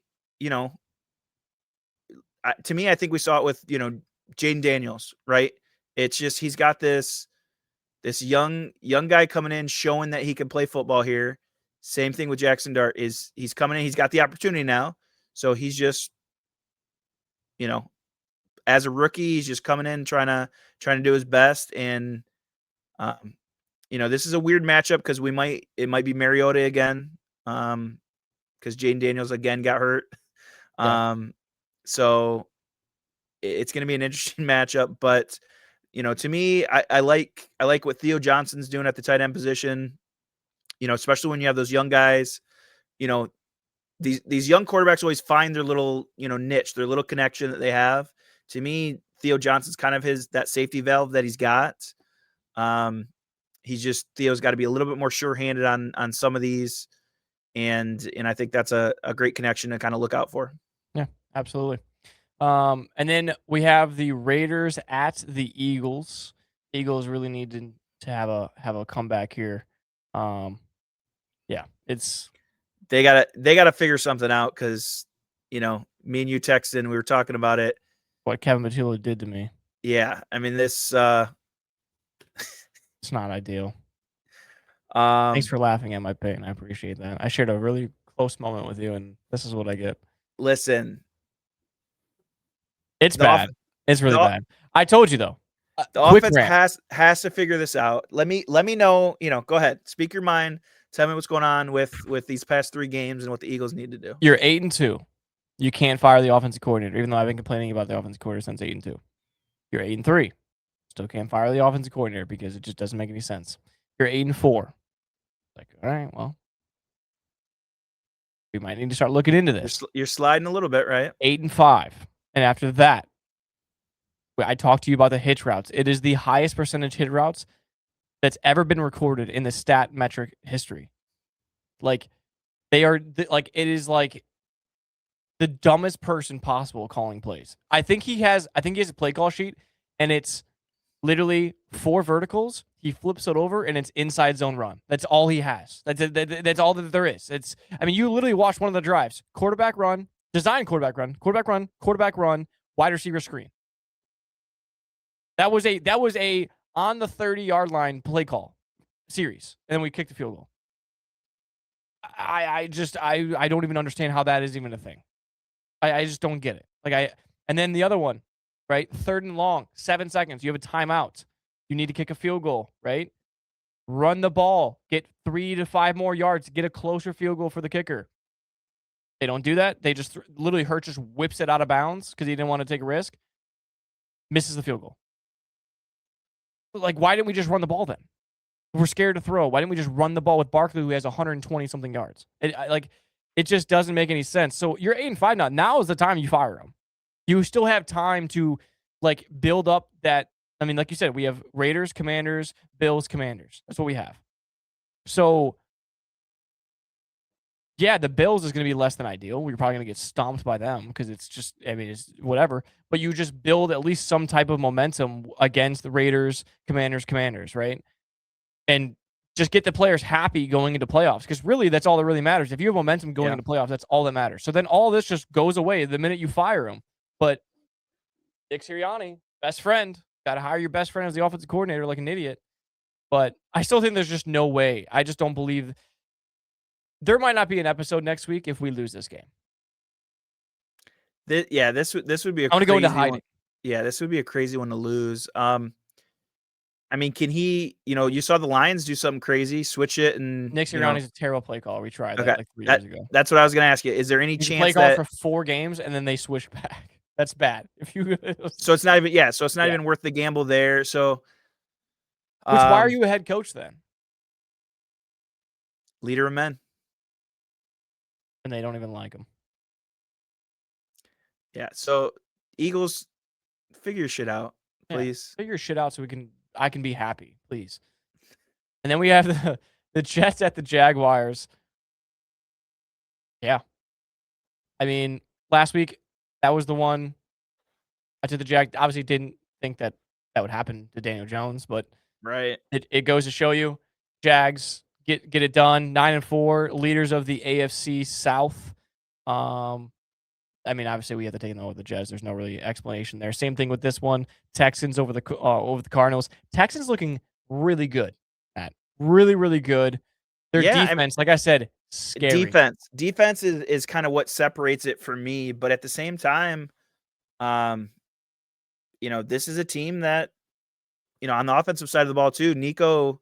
to me, I think we saw it with Jaden Daniels, right? It's just he's got this young guy coming in, showing that he can play football here. Same thing with Jackson Dart. He's coming in, he's got the opportunity now, so he's just as a rookie, he's just coming in trying to do his best. And this is a weird matchup because it might be Mariota again, because Jaden Daniels again got hurt. Yeah. So it's going to be an interesting matchup, but to me, I like what Theo Johnson's doing at the tight end position, especially when you have those young guys. These young quarterbacks always find their little, niche, their little connection that they have. To me, Theo Johnson's kind of that safety valve that he's got. Theo's got to be a little bit more sure-handed on some of these. And I think that's a great connection to kind of look out for. Yeah, absolutely. And then we have the Raiders at the Eagles. Eagles really need to have a comeback here. Yeah, they gotta figure something out because me and you texted and we were talking about it. What Kevin Matillo did to me. Yeah, I mean this. It's not ideal. Thanks for laughing at my pain. I appreciate that. I shared a really close moment with you, and this is what I get. Listen. It's bad. It's really bad. I told you though. The offense has to figure this out. Let me know. Go ahead. Speak your mind. Tell me what's going on with these past 3 games and what the Eagles need to do. You're 8-2. You can't fire the offensive coordinator, even though I've been complaining about the offensive coordinator since 8-2. You're 8-3. Still can't fire the offensive coordinator because it just doesn't make any sense. You're 8-4. Like, all right, well, we might need to start looking into this. You're sliding a little bit, right? 8-5. And after that, I talked to you about the hitch routes. It is the highest percentage hit routes that's ever been recorded in the stat metric history. Like they are like it is like the dumbest person possible calling plays. I think he has a play call sheet and it's literally 4 verticals. He flips it over and it's inside zone run. That's all he has. That's all that there is. I mean, you literally watch one of the drives. Quarterback run, design quarterback run, quarterback run, wide receiver screen. That was a on the 30-yard line play call series. And then we kicked the field goal. I don't even understand how that is even a thing. I just don't get it. And then the other one, right? 3rd and long, 7 seconds. You have a timeout. You need to kick a field goal, right? Run the ball, get 3 to 5 more yards, get a closer field goal for the kicker. They don't do that. They just literally Hurts just whips it out of bounds because he didn't want to take a risk. Misses the field goal. Like, why didn't we just run the ball then? We're scared to throw. Why didn't we just run the ball with Barkley, who has 120 something yards? It just doesn't make any sense. So you're 8-5 now. Now is the time you fire him. You still have time to build up that. I mean, like you said, we have Raiders, Commanders, Bills, Commanders. That's what we have. So yeah, the Bills is going to be less than ideal. We're probably going to get stomped by them because it's whatever. But you just build at least some type of momentum against the Raiders, Commanders, right? And just get the players happy going into playoffs because really that's all that really matters. If you have momentum going into playoffs, that's all that matters. So then all this just goes away the minute you fire him. But Nick Sirianni, best friend, got to hire your best friend as the offensive coordinator like an idiot. But I still think there's just no way. I just don't believe there might not be an episode next week if we lose this game. This would be a I'm going to go into hiding. One. Yeah, this would be a crazy one to lose. I mean, can he, you saw the Lions do something crazy, switch it, and Nick Sirianni's a terrible play call. We tried that like 3 years ago. That's what I was going to ask you. Is there any chance play call for 4 games and then they switch back? That's bad. So it's not even So it's not even worth the gamble there. So why are you a head coach then? Leader of men. And they don't even like him. Yeah. So Eagles, figure shit out, please. Figure shit out so I can be happy, please. And then we have the Jets at the Jaguars. Yeah. I mean, last week, that was the one. I took the Jag. Obviously, didn't think that would happen to Daniel Jones, but right. It goes to show you, Jags get it done. 9-4, leaders of the AFC South. I mean, obviously, we have to take them over the Jets. There's no really explanation there. Same thing with this one. Texans over the Cardinals. Texans looking really good. Really, really good. Their defense, like I said, scary. Defense is kind of what separates it for me. But at the same time, this is a team that, on the offensive side of the ball too, Nico,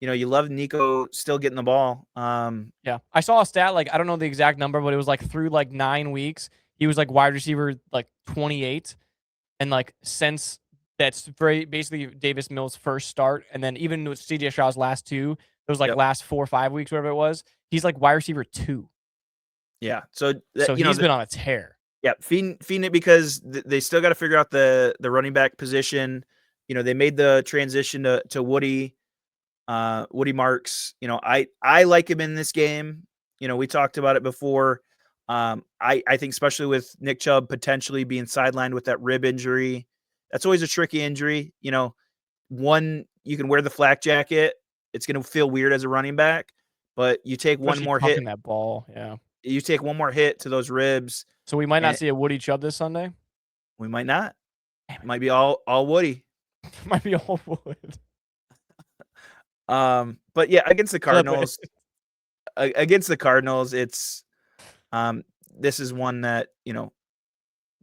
you love Nico still getting the ball. Yeah. I saw a stat, I don't know the exact number, but it was through 9 weeks, he was wide receiver 28. And since that's basically Davis Mills' first start, and then even with CJ Stroud's last 2, those last 4 or 5 weeks, whatever it was, he's wide receiver 2. Yeah. So he's been on a tear. Yeah, feeding it because they still got to figure out the running back position. They made the transition to Woody Marks. I like him in this game. We talked about it before. I think especially with Nick Chubb potentially being sidelined with that rib injury, that's always a tricky injury. One, you can wear the flak jacket. It's going to feel weird as a running back, but you take one more hit. That ball, yeah. You take one more hit to those ribs. So we might not see a Woody Chubb this Sunday? We might not. It might be all Woody. Might be all Wood. But yeah, against the Cardinals, it's this is one that,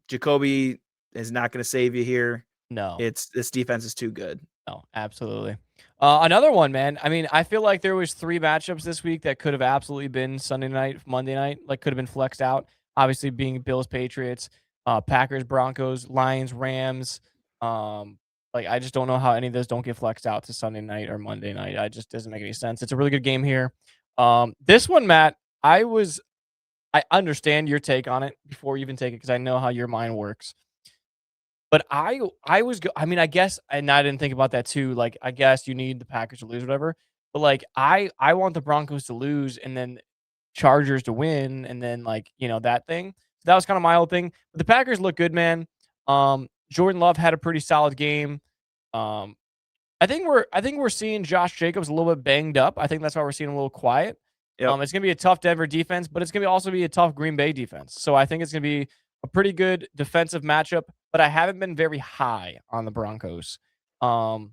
Jacoby is not going to save you here. No. This defense is too good. No, absolutely. Another one, man. I mean, I feel like there was 3 matchups this week that could have absolutely been Sunday night, Monday night, could have been flexed out. Obviously, being Bills, Patriots, Packers, Broncos, Lions, Rams. I just don't know how any of those don't get flexed out to Sunday night or Monday night. It just doesn't make any sense. It's a really good game here. This one, Matt, I understand your take on it before you even take it because I know how your mind works. But I mean, I guess, and I didn't think about that too. Like, I guess you need the Packers to lose, whatever. But like, I want the Broncos to lose, and then Chargers to win, and then like that thing. So that was kind of my whole thing. But the Packers look good, man. Jordan Love had a pretty solid game. Um, I think we're seeing Josh Jacobs a little bit banged up. I think that's why we're seeing him a little quiet. Yep. It's gonna be a tough Denver defense, but it's gonna also be a tough Green Bay defense. So I think it's gonna be a pretty good defensive matchup. But I haven't been very high on the Broncos, and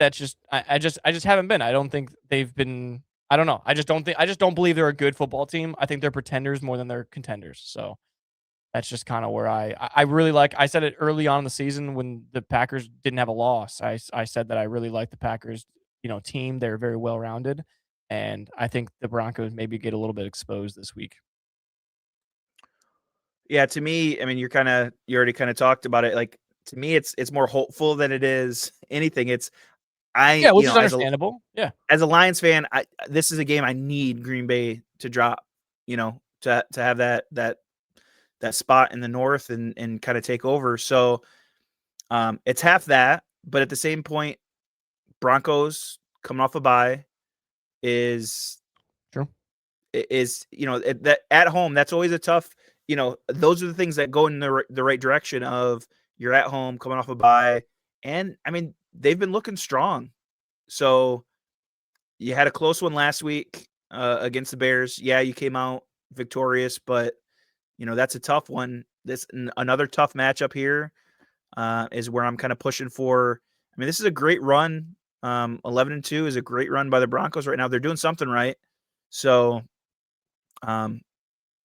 that's just I just haven't been. I don't think they've been. I don't know. I just don't believe they're a good football team. I think they're pretenders more than they're contenders. So that's just kind of where I really like. I said it early on in the season when the Packers didn't have a loss. I said that I really like the Packers, team. They're very well rounded, and I think the Broncos maybe get a little bit exposed this week. Yeah, to me, I mean, you already kind of talked about it. Like to me, it's more hopeful than it is anything. It's Yeah, I, which you is know, understandable. Yeah, as a Lions fan, this is a game I need Green Bay to drop. To have that spot in the north and kind of take over. So it's half that, but at the same point, Broncos coming off a bye is true. that at home. That's always a tough. Those are the things that go in the right direction. Of you're at home coming off a bye, and I mean they've been looking strong. So you had a close one last week against the Bears. Yeah, you came out victorious, but that's a tough one. Another tough matchup here is where I'm kind of pushing for. I mean, this is a great run. 11-2 is a great run by the Broncos right now. They're doing something right. So,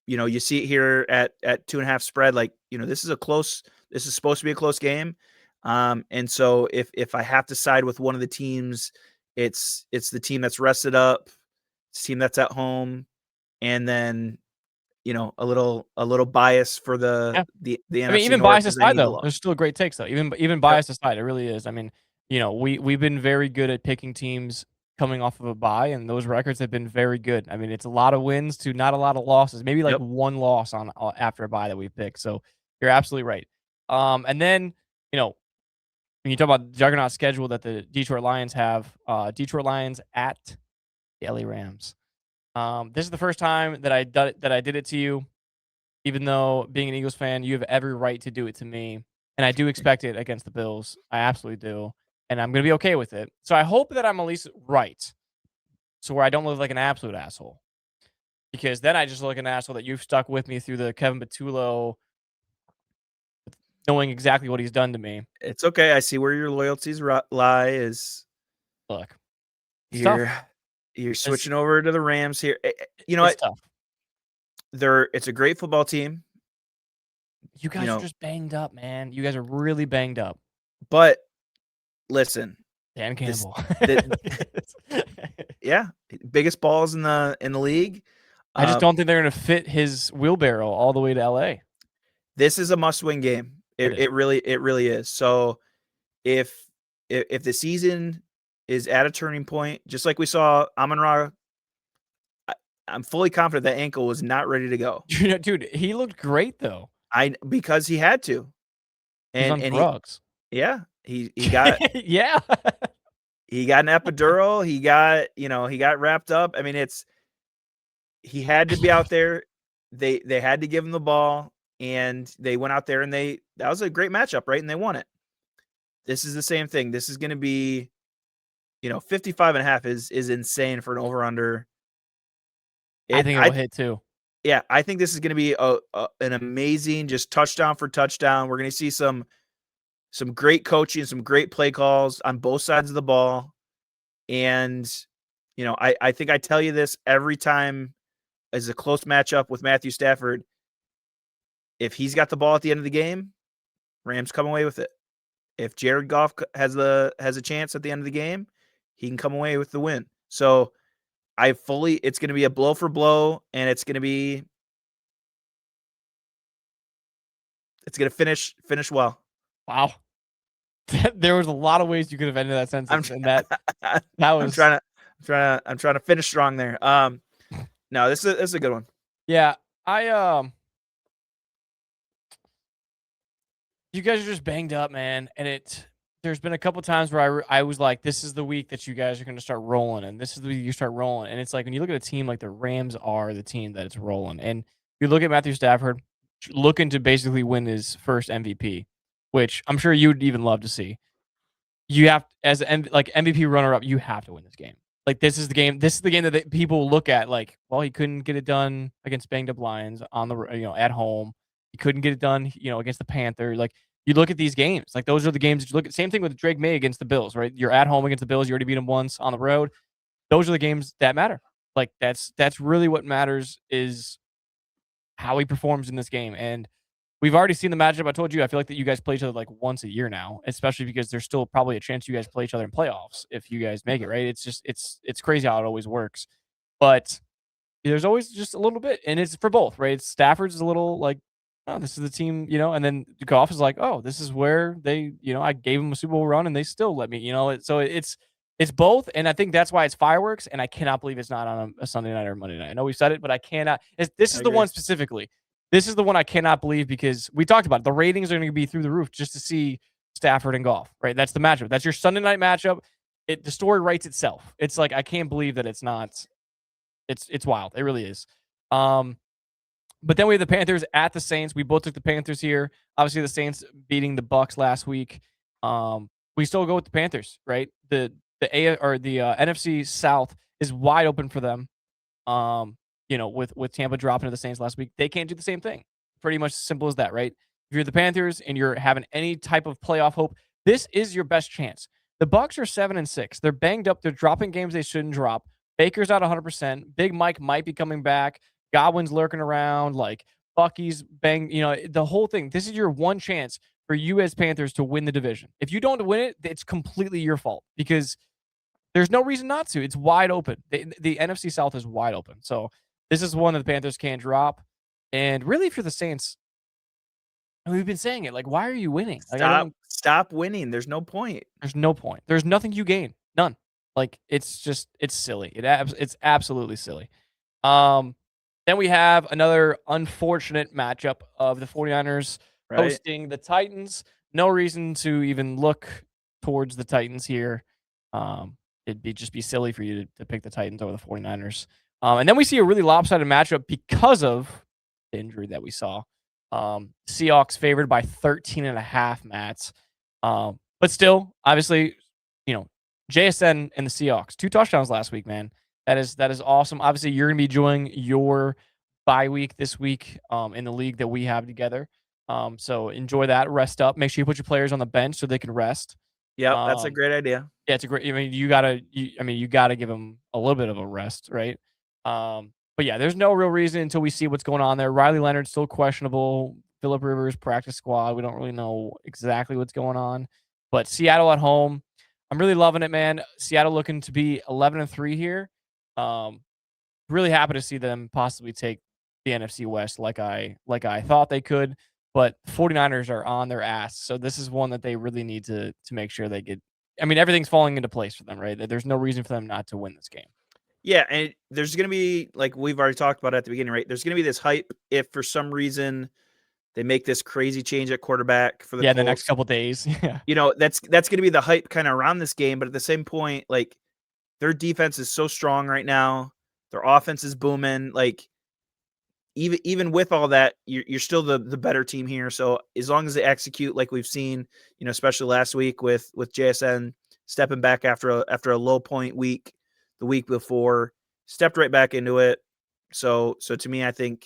you see it here at 2.5 spread. Like, this is a close. This is supposed to be a close game. And so if I have to side with one of the teams, it's the team that's rested up, it's the team that's at home, and then a little bias for Yeah. the I mean, NFC even North bias because they aside, need the though, loss. there's still great takes, though. Even Yep. bias aside, it really is. I mean, we've been very good at picking teams coming off of a bye, and those records have been very good. I mean, it's a lot of wins to not a lot of losses. Maybe like Yep. one loss on after a bye that we picked. So you're absolutely right. And then when you talk about the juggernaut schedule that the Detroit Lions have, Detroit Lions at the LA Rams. This is the first time that I did it to you. Even though being an Eagles fan, you have every right to do it to me, and I do expect it against the Bills. I absolutely do, and I'm gonna be okay with it. So I hope that I'm at least right, so where I don't look like an absolute asshole. Because then I just look like an asshole that you've stuck with me through the Kevin Patullo, knowing exactly what he's done to me. It's okay. I see where your loyalties lie. Is Look, it's tough. you're switching over to the Rams here. You know It's what? tough. It's a great football team. You guys are just banged up, man. You guys are really banged up. But listen, Dan this Campbell. yeah, biggest balls in the league. I just don't think they're gonna fit his wheelbarrow all the way to LA. This is a must-win game. It really is. So if the season is at a turning point, just like we saw Amon-Ra, I'm fully confident that ankle was not ready to go. Dude, he looked great though. Because he had to. He's on And drugs. he got Yeah. he got an epidural, he got wrapped up. I mean, he had to be out there. They had to give him the ball, and they went out there and that was a great matchup, right? And they won it. This is the same thing. This is going to be 55.5 is insane for an over under. I think it'll hit too. Yeah, I think this is going to be an amazing just touchdown for touchdown. We're going to see some great coaching, some great play calls on both sides of the ball. And I think I tell you this every time as a close matchup with Matthew Stafford. If he's got the ball at the end of the game, Rams come away with it. If Jared Goff has a chance at the end of the game, he can come away with the win. So it's going to be a blow for blow, and it's going to finish well. Wow. There was a lot of ways you could have ended that sentence, and that was. I'm trying to finish strong there. No, this is a good one. Yeah, You guys are just banged up, man, and there's been a couple times where I was like, "This is the week that you guys are gonna start rolling, and this is the week you start rolling." And it's like when you look at a team like the Rams are the team that it's rolling, and you look at Matthew Stafford looking to basically win his first MVP, which I'm sure you'd even love to see. You have as like MVP runner up, you have to win this game. Like this is the game. This is the game that people look at like, well, he couldn't get it done against banged up Lions on the at home. He couldn't get it done, against the Panthers. Like you look at these games, like those are the games that you look at. Same thing with Drake May against the Bills, right? You're at home against the Bills. You already beat them once on the road. Those are the games that matter. Like that's really what matters is how he performs in this game. And we've already seen the matchup. I told you, I feel like that you guys play each other like once a year now, especially because there's still probably a chance you guys play each other in playoffs if you guys make it, right? It's just it's crazy how it always works. But there's always just a little bit, and it's for both, right? Stafford's a little like, oh, this is the team, and then Goff is like, oh, this is where they, I gave them a Super Bowl run and they still let me, so it's both, and I think that's why it's fireworks, and I cannot believe it's not on a Sunday night or Monday night. I know we said it, but I cannot. This is the one specifically. This is the one I cannot believe because we talked about it. The ratings are going to be through the roof just to see Stafford and Goff, right? That's the matchup. That's your Sunday night matchup. The story writes itself. It's like I can't believe that it's not. It's wild. It really is. But then we have the Panthers at the Saints. We both took the Panthers here. Obviously, the Saints beating the Bucks last week. We still go with the Panthers, right? The NFC South is wide open for them. With Tampa dropping to the Saints last week, they can't do the same thing. Pretty much simple as that, right? If you're the Panthers and you're having any type of playoff hope, this is your best chance. The Bucks are 7-6. They're banged up. They're dropping games they shouldn't drop. Baker's not 100%. Big Mike might be coming back. Godwin's lurking around. Like Bucky's bang. The whole thing. This is your one chance for you as Panthers to win the division. If you don't win it, it's completely your fault because there's no reason not to. It's wide open. The NFC South is wide open. So this is one that the Panthers can't drop. And really, if you're the Saints, we've been saying it. Like, why are you winning? Like, Stop winning. There's no point. There's no point. There's nothing you gain. None. Like, it's silly. It's absolutely silly. Then we have another unfortunate matchup of the 49ers hosting the Titans. No reason to even look towards the Titans here. It'd just be silly for you to pick the Titans over the 49ers. And then we see a really lopsided matchup because of the injury that we saw. Seahawks favored by 13.5, Mats. But still, obviously, JSN and the Seahawks, 2 touchdowns last week, man. That is awesome. Obviously, you're going to be enjoying your bye week this week in the league that we have together. So enjoy that. Rest up. Make sure you put your players on the bench so they can rest. Yeah, that's a great idea. Yeah, it's a great. You gotta give them a little bit of a rest, right? But yeah, there's no real reason until we see what's going on there. Riley Leonard's still questionable. Phillip Rivers practice squad. We don't really know exactly what's going on. But Seattle at home, I'm really loving it, man. Seattle looking to be 11-3 here. Really happy to see them possibly take the NFC West like I thought they could. But 49ers are on their ass. So this is one that they really need to make sure they get. I mean, everything's falling into place for them, right? There's no reason for them not to win this game. Yeah, and there's going to be, like we've already talked about at the beginning, right? There's going to be this hype if for some reason they make this crazy change at quarterback for the Colts. The next couple days. Yeah. That's going to be the hype kind of around this game. But at the same point, like their defense is so strong right now. Their offense is booming. Like even with all that, you're still the better team here. So as long as they execute like we've seen, especially last week with JSN stepping back after a low point week, the week before, stepped right back into it. So to me, I think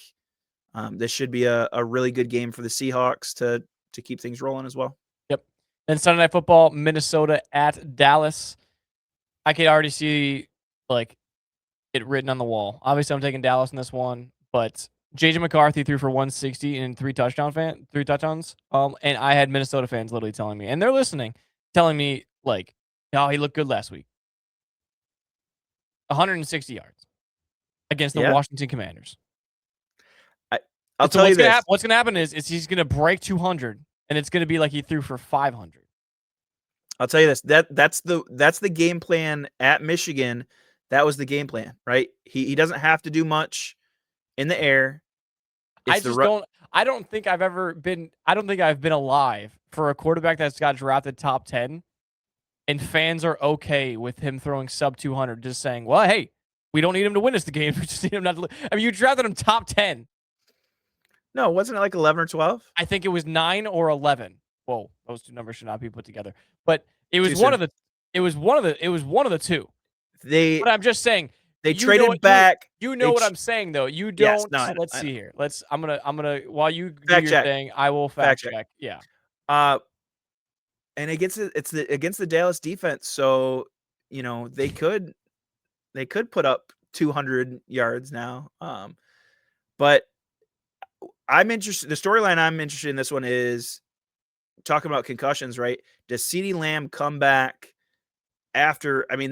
this should be a really good game for the Seahawks to keep things rolling as well. Yep. Then Sunday Night Football, Minnesota at Dallas. I can already see like it written on the wall. Obviously, I'm taking Dallas in this one, but JJ McCarthy threw for 160 and 3 touchdowns. And I had Minnesota fans literally telling me, and they're listening, telling me like, "Oh, he looked good last week." 160 yards against the Washington Commanders. I'll tell you this. What's going to happen is he's going to break 200, and it's going to be like he threw for 500. I'll tell you this. That's the game plan at Michigan. That was the game plan, right? He doesn't have to do much in the air. I just don't. I don't think I've been alive for a quarterback that's got drafted top 10, and fans are okay with him throwing sub 200, just saying, "Well, hey, we don't need him to win us the game. We just need him not to." I mean, you drafted him top 10. No, wasn't it like 11 or 12? I think it was 9 or 11. Whoa, those two numbers should not be put together. But it was Too one soon. of the. It was one of the two. They But I'm just saying. they traded back. You know what I'm saying, though. You Yes, don't. no, I know, Let's see here. I'm gonna while you do Fact your check. thing, I will fact check. Yeah. And against the Dallas defense, so they could put up 200 yards now. But I'm interested. The storyline I'm interested in this one is talking about concussions, right? Does CeeDee Lamb come back after? I mean,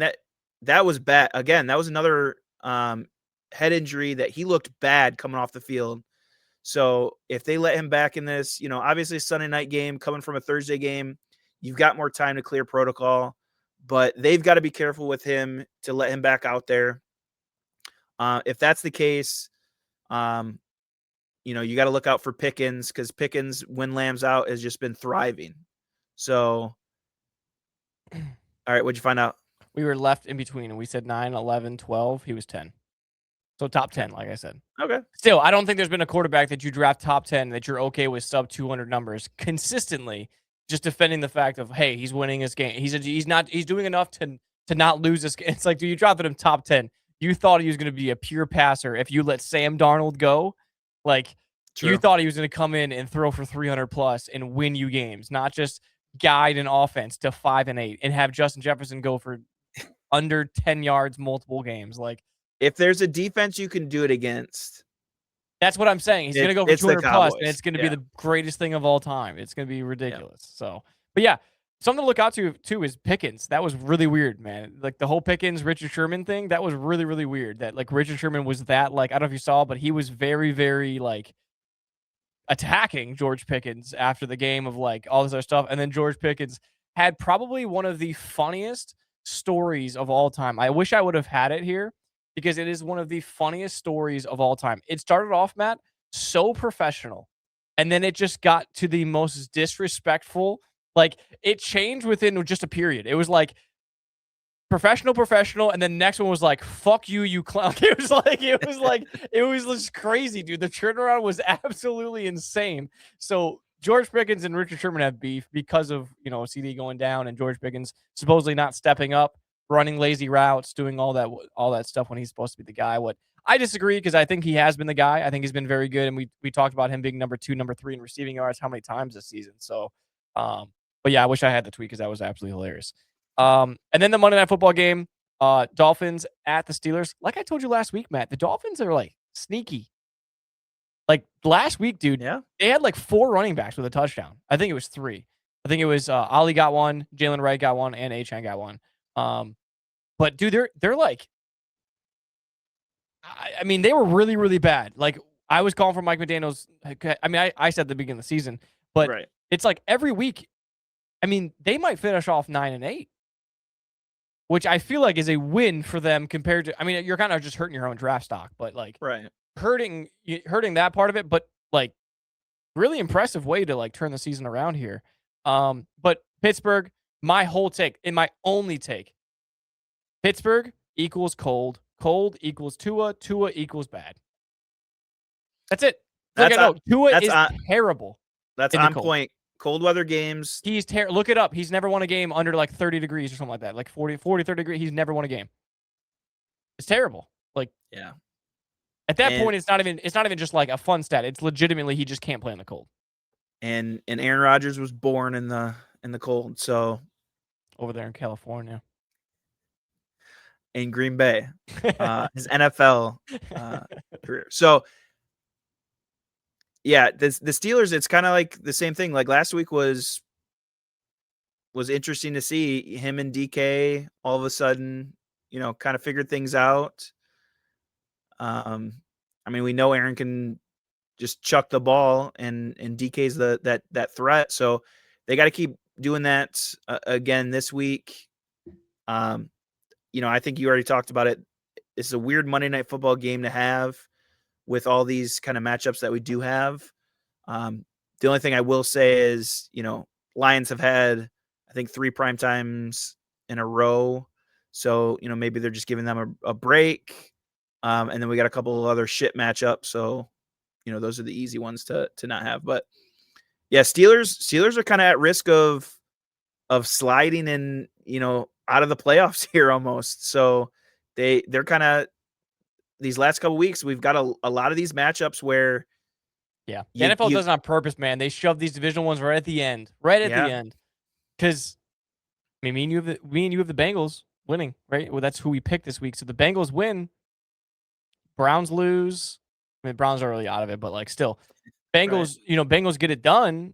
that was bad. Again, that was another head injury that he looked bad coming off the field. So if they let him back in this, obviously Sunday night game coming from a Thursday game, you've got more time to clear protocol, but they've got to be careful with him to let him back out there. If that's the case, you got to look out for Pickens, because Pickens, when Lamb's out, has just been thriving. So, all right, what'd you find out? We were left in between, and we said 9, 11, 12. He was 10. So top 10, like I said. Okay. Still, I don't think there's been a quarterback that you draft top 10 that you're okay with sub 200 numbers consistently, just defending the fact of, hey, he's winning his game. He's doing enough to not lose this game. It's like, dude, you drafted him top 10. You thought he was going to be a pure passer if you let Sam Darnold go. Like, True. You thought he was going to come in and throw for 300 plus and win you games, not just guide an offense to 5-8 and have Justin Jefferson go for under 10 yards multiple games. Like, if there's a defense you can do it against, that's what I'm saying. He's going to go for 200 plus, and it's going to be the greatest thing of all time. It's going to be ridiculous. Yeah. So, but yeah, something to look out to too is Pickens. That was really weird, man. Like the whole Pickens Richard Sherman thing, that was really, really weird. That like Richard Sherman was that, like, I don't know if you saw, but he was very, very like attacking George Pickens after the game of like all this other stuff. And then George Pickens had probably one of the funniest stories of all time. I wish I would have had it here, because it is one of the funniest stories of all time. It started off, Matt, so professional, and then it just got to the most disrespectful. Like, it changed within just a period. It was like professional, and then next one was like, fuck you, you clown. It was just crazy, dude. The turnaround was absolutely insane. So George Pickens and Richard Sherman have beef because of, CD going down and George Pickens supposedly not stepping up, running lazy routes, doing all that stuff when he's supposed to be the guy. What I disagree, because I think he has been the guy. I think he's been very good, and we talked about him being number 2, number 3 in receiving yards how many times this season. So, but yeah, I wish I had the tweet, because that was absolutely hilarious. And then the Monday Night Football game, Dolphins at the Steelers. Like I told you last week, Matt, the Dolphins are like sneaky. Like last week, dude, they had like 4 running backs with a touchdown. I think it was 3. I think it was Ali got one, Jalen Wright got one, and Achane got one. But dude, they're like, I mean, they were really, really bad. Like, I was calling for Mike McDaniel's. I mean, I said at the beginning of the season, but It's like every week. I mean, they might finish off 9-8, which I feel like is a win for them compared to. I mean, you're kind of just hurting your own draft stock, but like hurting that part of it. But like, really impressive way to like turn the season around here. But Pittsburgh, my whole take, and my only take, Pittsburgh equals cold. Cold equals Tua. Tua equals bad. That's it. Tua is terrible. That's on point. Cold weather games. He's look it up. He's never won a game under like 30 degrees or something like that. Like 40, 30 degrees. He's never won a game. It's terrible. Like, yeah. At that point, it's not even just like a fun stat. It's legitimately he just can't play in the cold. And Aaron Rodgers was born in the cold, so over there in California. In Green Bay. His NFL career. So yeah, the Steelers, it's kind of like the same thing. Like last week was interesting to see him and DK all of a sudden, kind of figured things out. I mean, we know Aaron can just chuck the ball, and DK's that threat. So they got to keep doing that again this week. I think you already talked about it. It's a weird Monday Night Football game to have. with all these kind of matchups that we do have. The only thing I will say is, Lions have had, I think, 3 prime times in a row. So, maybe they're just giving them a break. And then we got a couple of other shit matchups. So, those are the easy ones to not have. But yeah, Steelers are kind of at risk of sliding in, out of the playoffs here almost. So they're kind of, these last couple weeks, we've got a lot of these matchups where the NFL does it on purpose, man. They shove these divisional ones right at the end, because me and you have the Bengals winning, right? Well, that's who we picked this week. So the Bengals win, Browns lose. I mean, Browns are really out of it, but like still, Bengals, Bengals get it done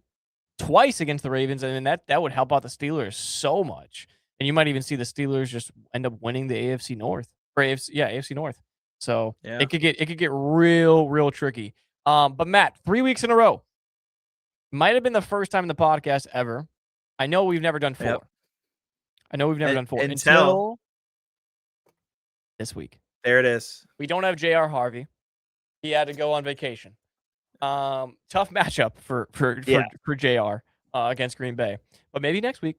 twice against the Ravens, and that would help out the Steelers so much. And you might even see the Steelers just end up winning the AFC North or AFC North. So it could get real tricky. But Matt, 3 weeks in a row might have been the first time in the podcast ever. I know we've never done 4. Yep. I know we've never done 4 until this week. There it is. We don't have J.R. Harvey. He had to go on vacation. Tough matchup for JR against Green Bay, but maybe next week.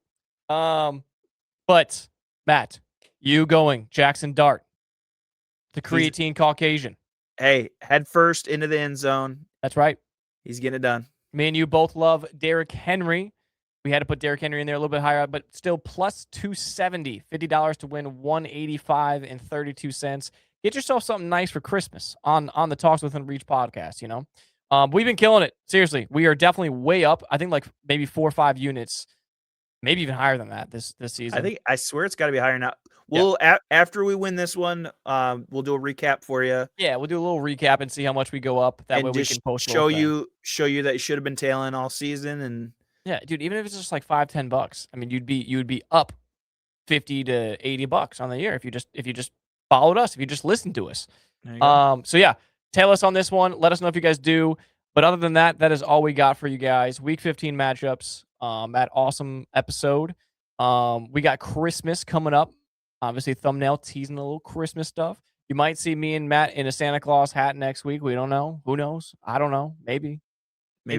But Matt, you going Jackson Dart, the creatine Caucasian. Hey, head first into the end zone. That's right. He's getting it done. Me and you both love Derrick Henry. We had to put Derrick Henry in there a little bit higher, but still plus 270, $50 to win 185 and 32 cents. Get yourself something nice for Christmas on the Talks Within Reach podcast, We've been killing it. Seriously, we are definitely way up. I think like maybe 4 or 5 units, maybe even higher than that this season. I swear it's got to be higher now. We'll after we win this one, we'll do a recap for you. Yeah, we'll do a little recap and see how much we go up. That way we can post show you that you should have been tailing all season. And yeah, dude, even if it's just like $5-10, I mean, you'd be up $50 to $80 on the year if you just followed us, if you just listened to us. So yeah. Tail us on this one. Let us know if you guys do. But other than that, that is all we got for you guys. Week 15 matchups. That awesome episode. We got Christmas coming up. Obviously, thumbnail teasing a little Christmas stuff. You might see me and Matt in a Santa Claus hat next week. We don't know. Who knows? I don't know. Maybe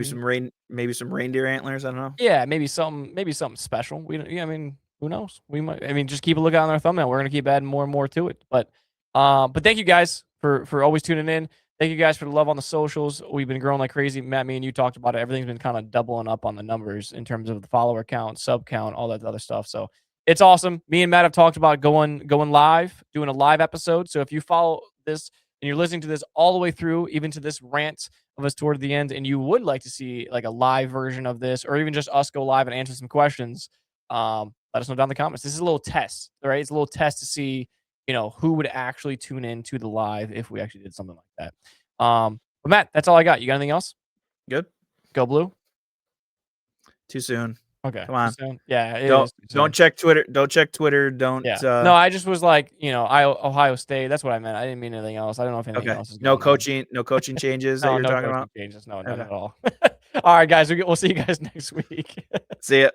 some reindeer antlers. I don't know. Yeah, maybe something special. I mean, who knows? We might. I mean, just keep a lookout on our thumbnail. We're gonna keep adding more and more to it. But thank you guys for always tuning in. Thank you guys for the love on the socials. We've been growing like crazy. Matt, me and you talked about it. Everything's been kind of doubling up on the numbers in terms of the follower count, sub count, all that other stuff. So it's awesome. Me and Matt have talked about going live, doing a live episode. So if you follow this and you're listening to this all the way through, even to this rant of us toward the end, and you would like to see like a live version of this, or even just us go live and answer some questions, let us know down in the comments. This is a little test, all right? It's a little test to see who would actually tune in to the live if we actually did something like that. But Matt, that's all I got. You got anything else? Good. Go Blue. Too soon. Okay. Come on. Yeah. Don't check Twitter. Don't check Twitter. Don't. Yeah. No, I just was like, Ohio State. That's what I meant. I didn't mean anything else. I don't know if anything else is no coaching changes that you're talking about. Changes. No, not at all. All right, guys. We'll see you guys next week. See ya.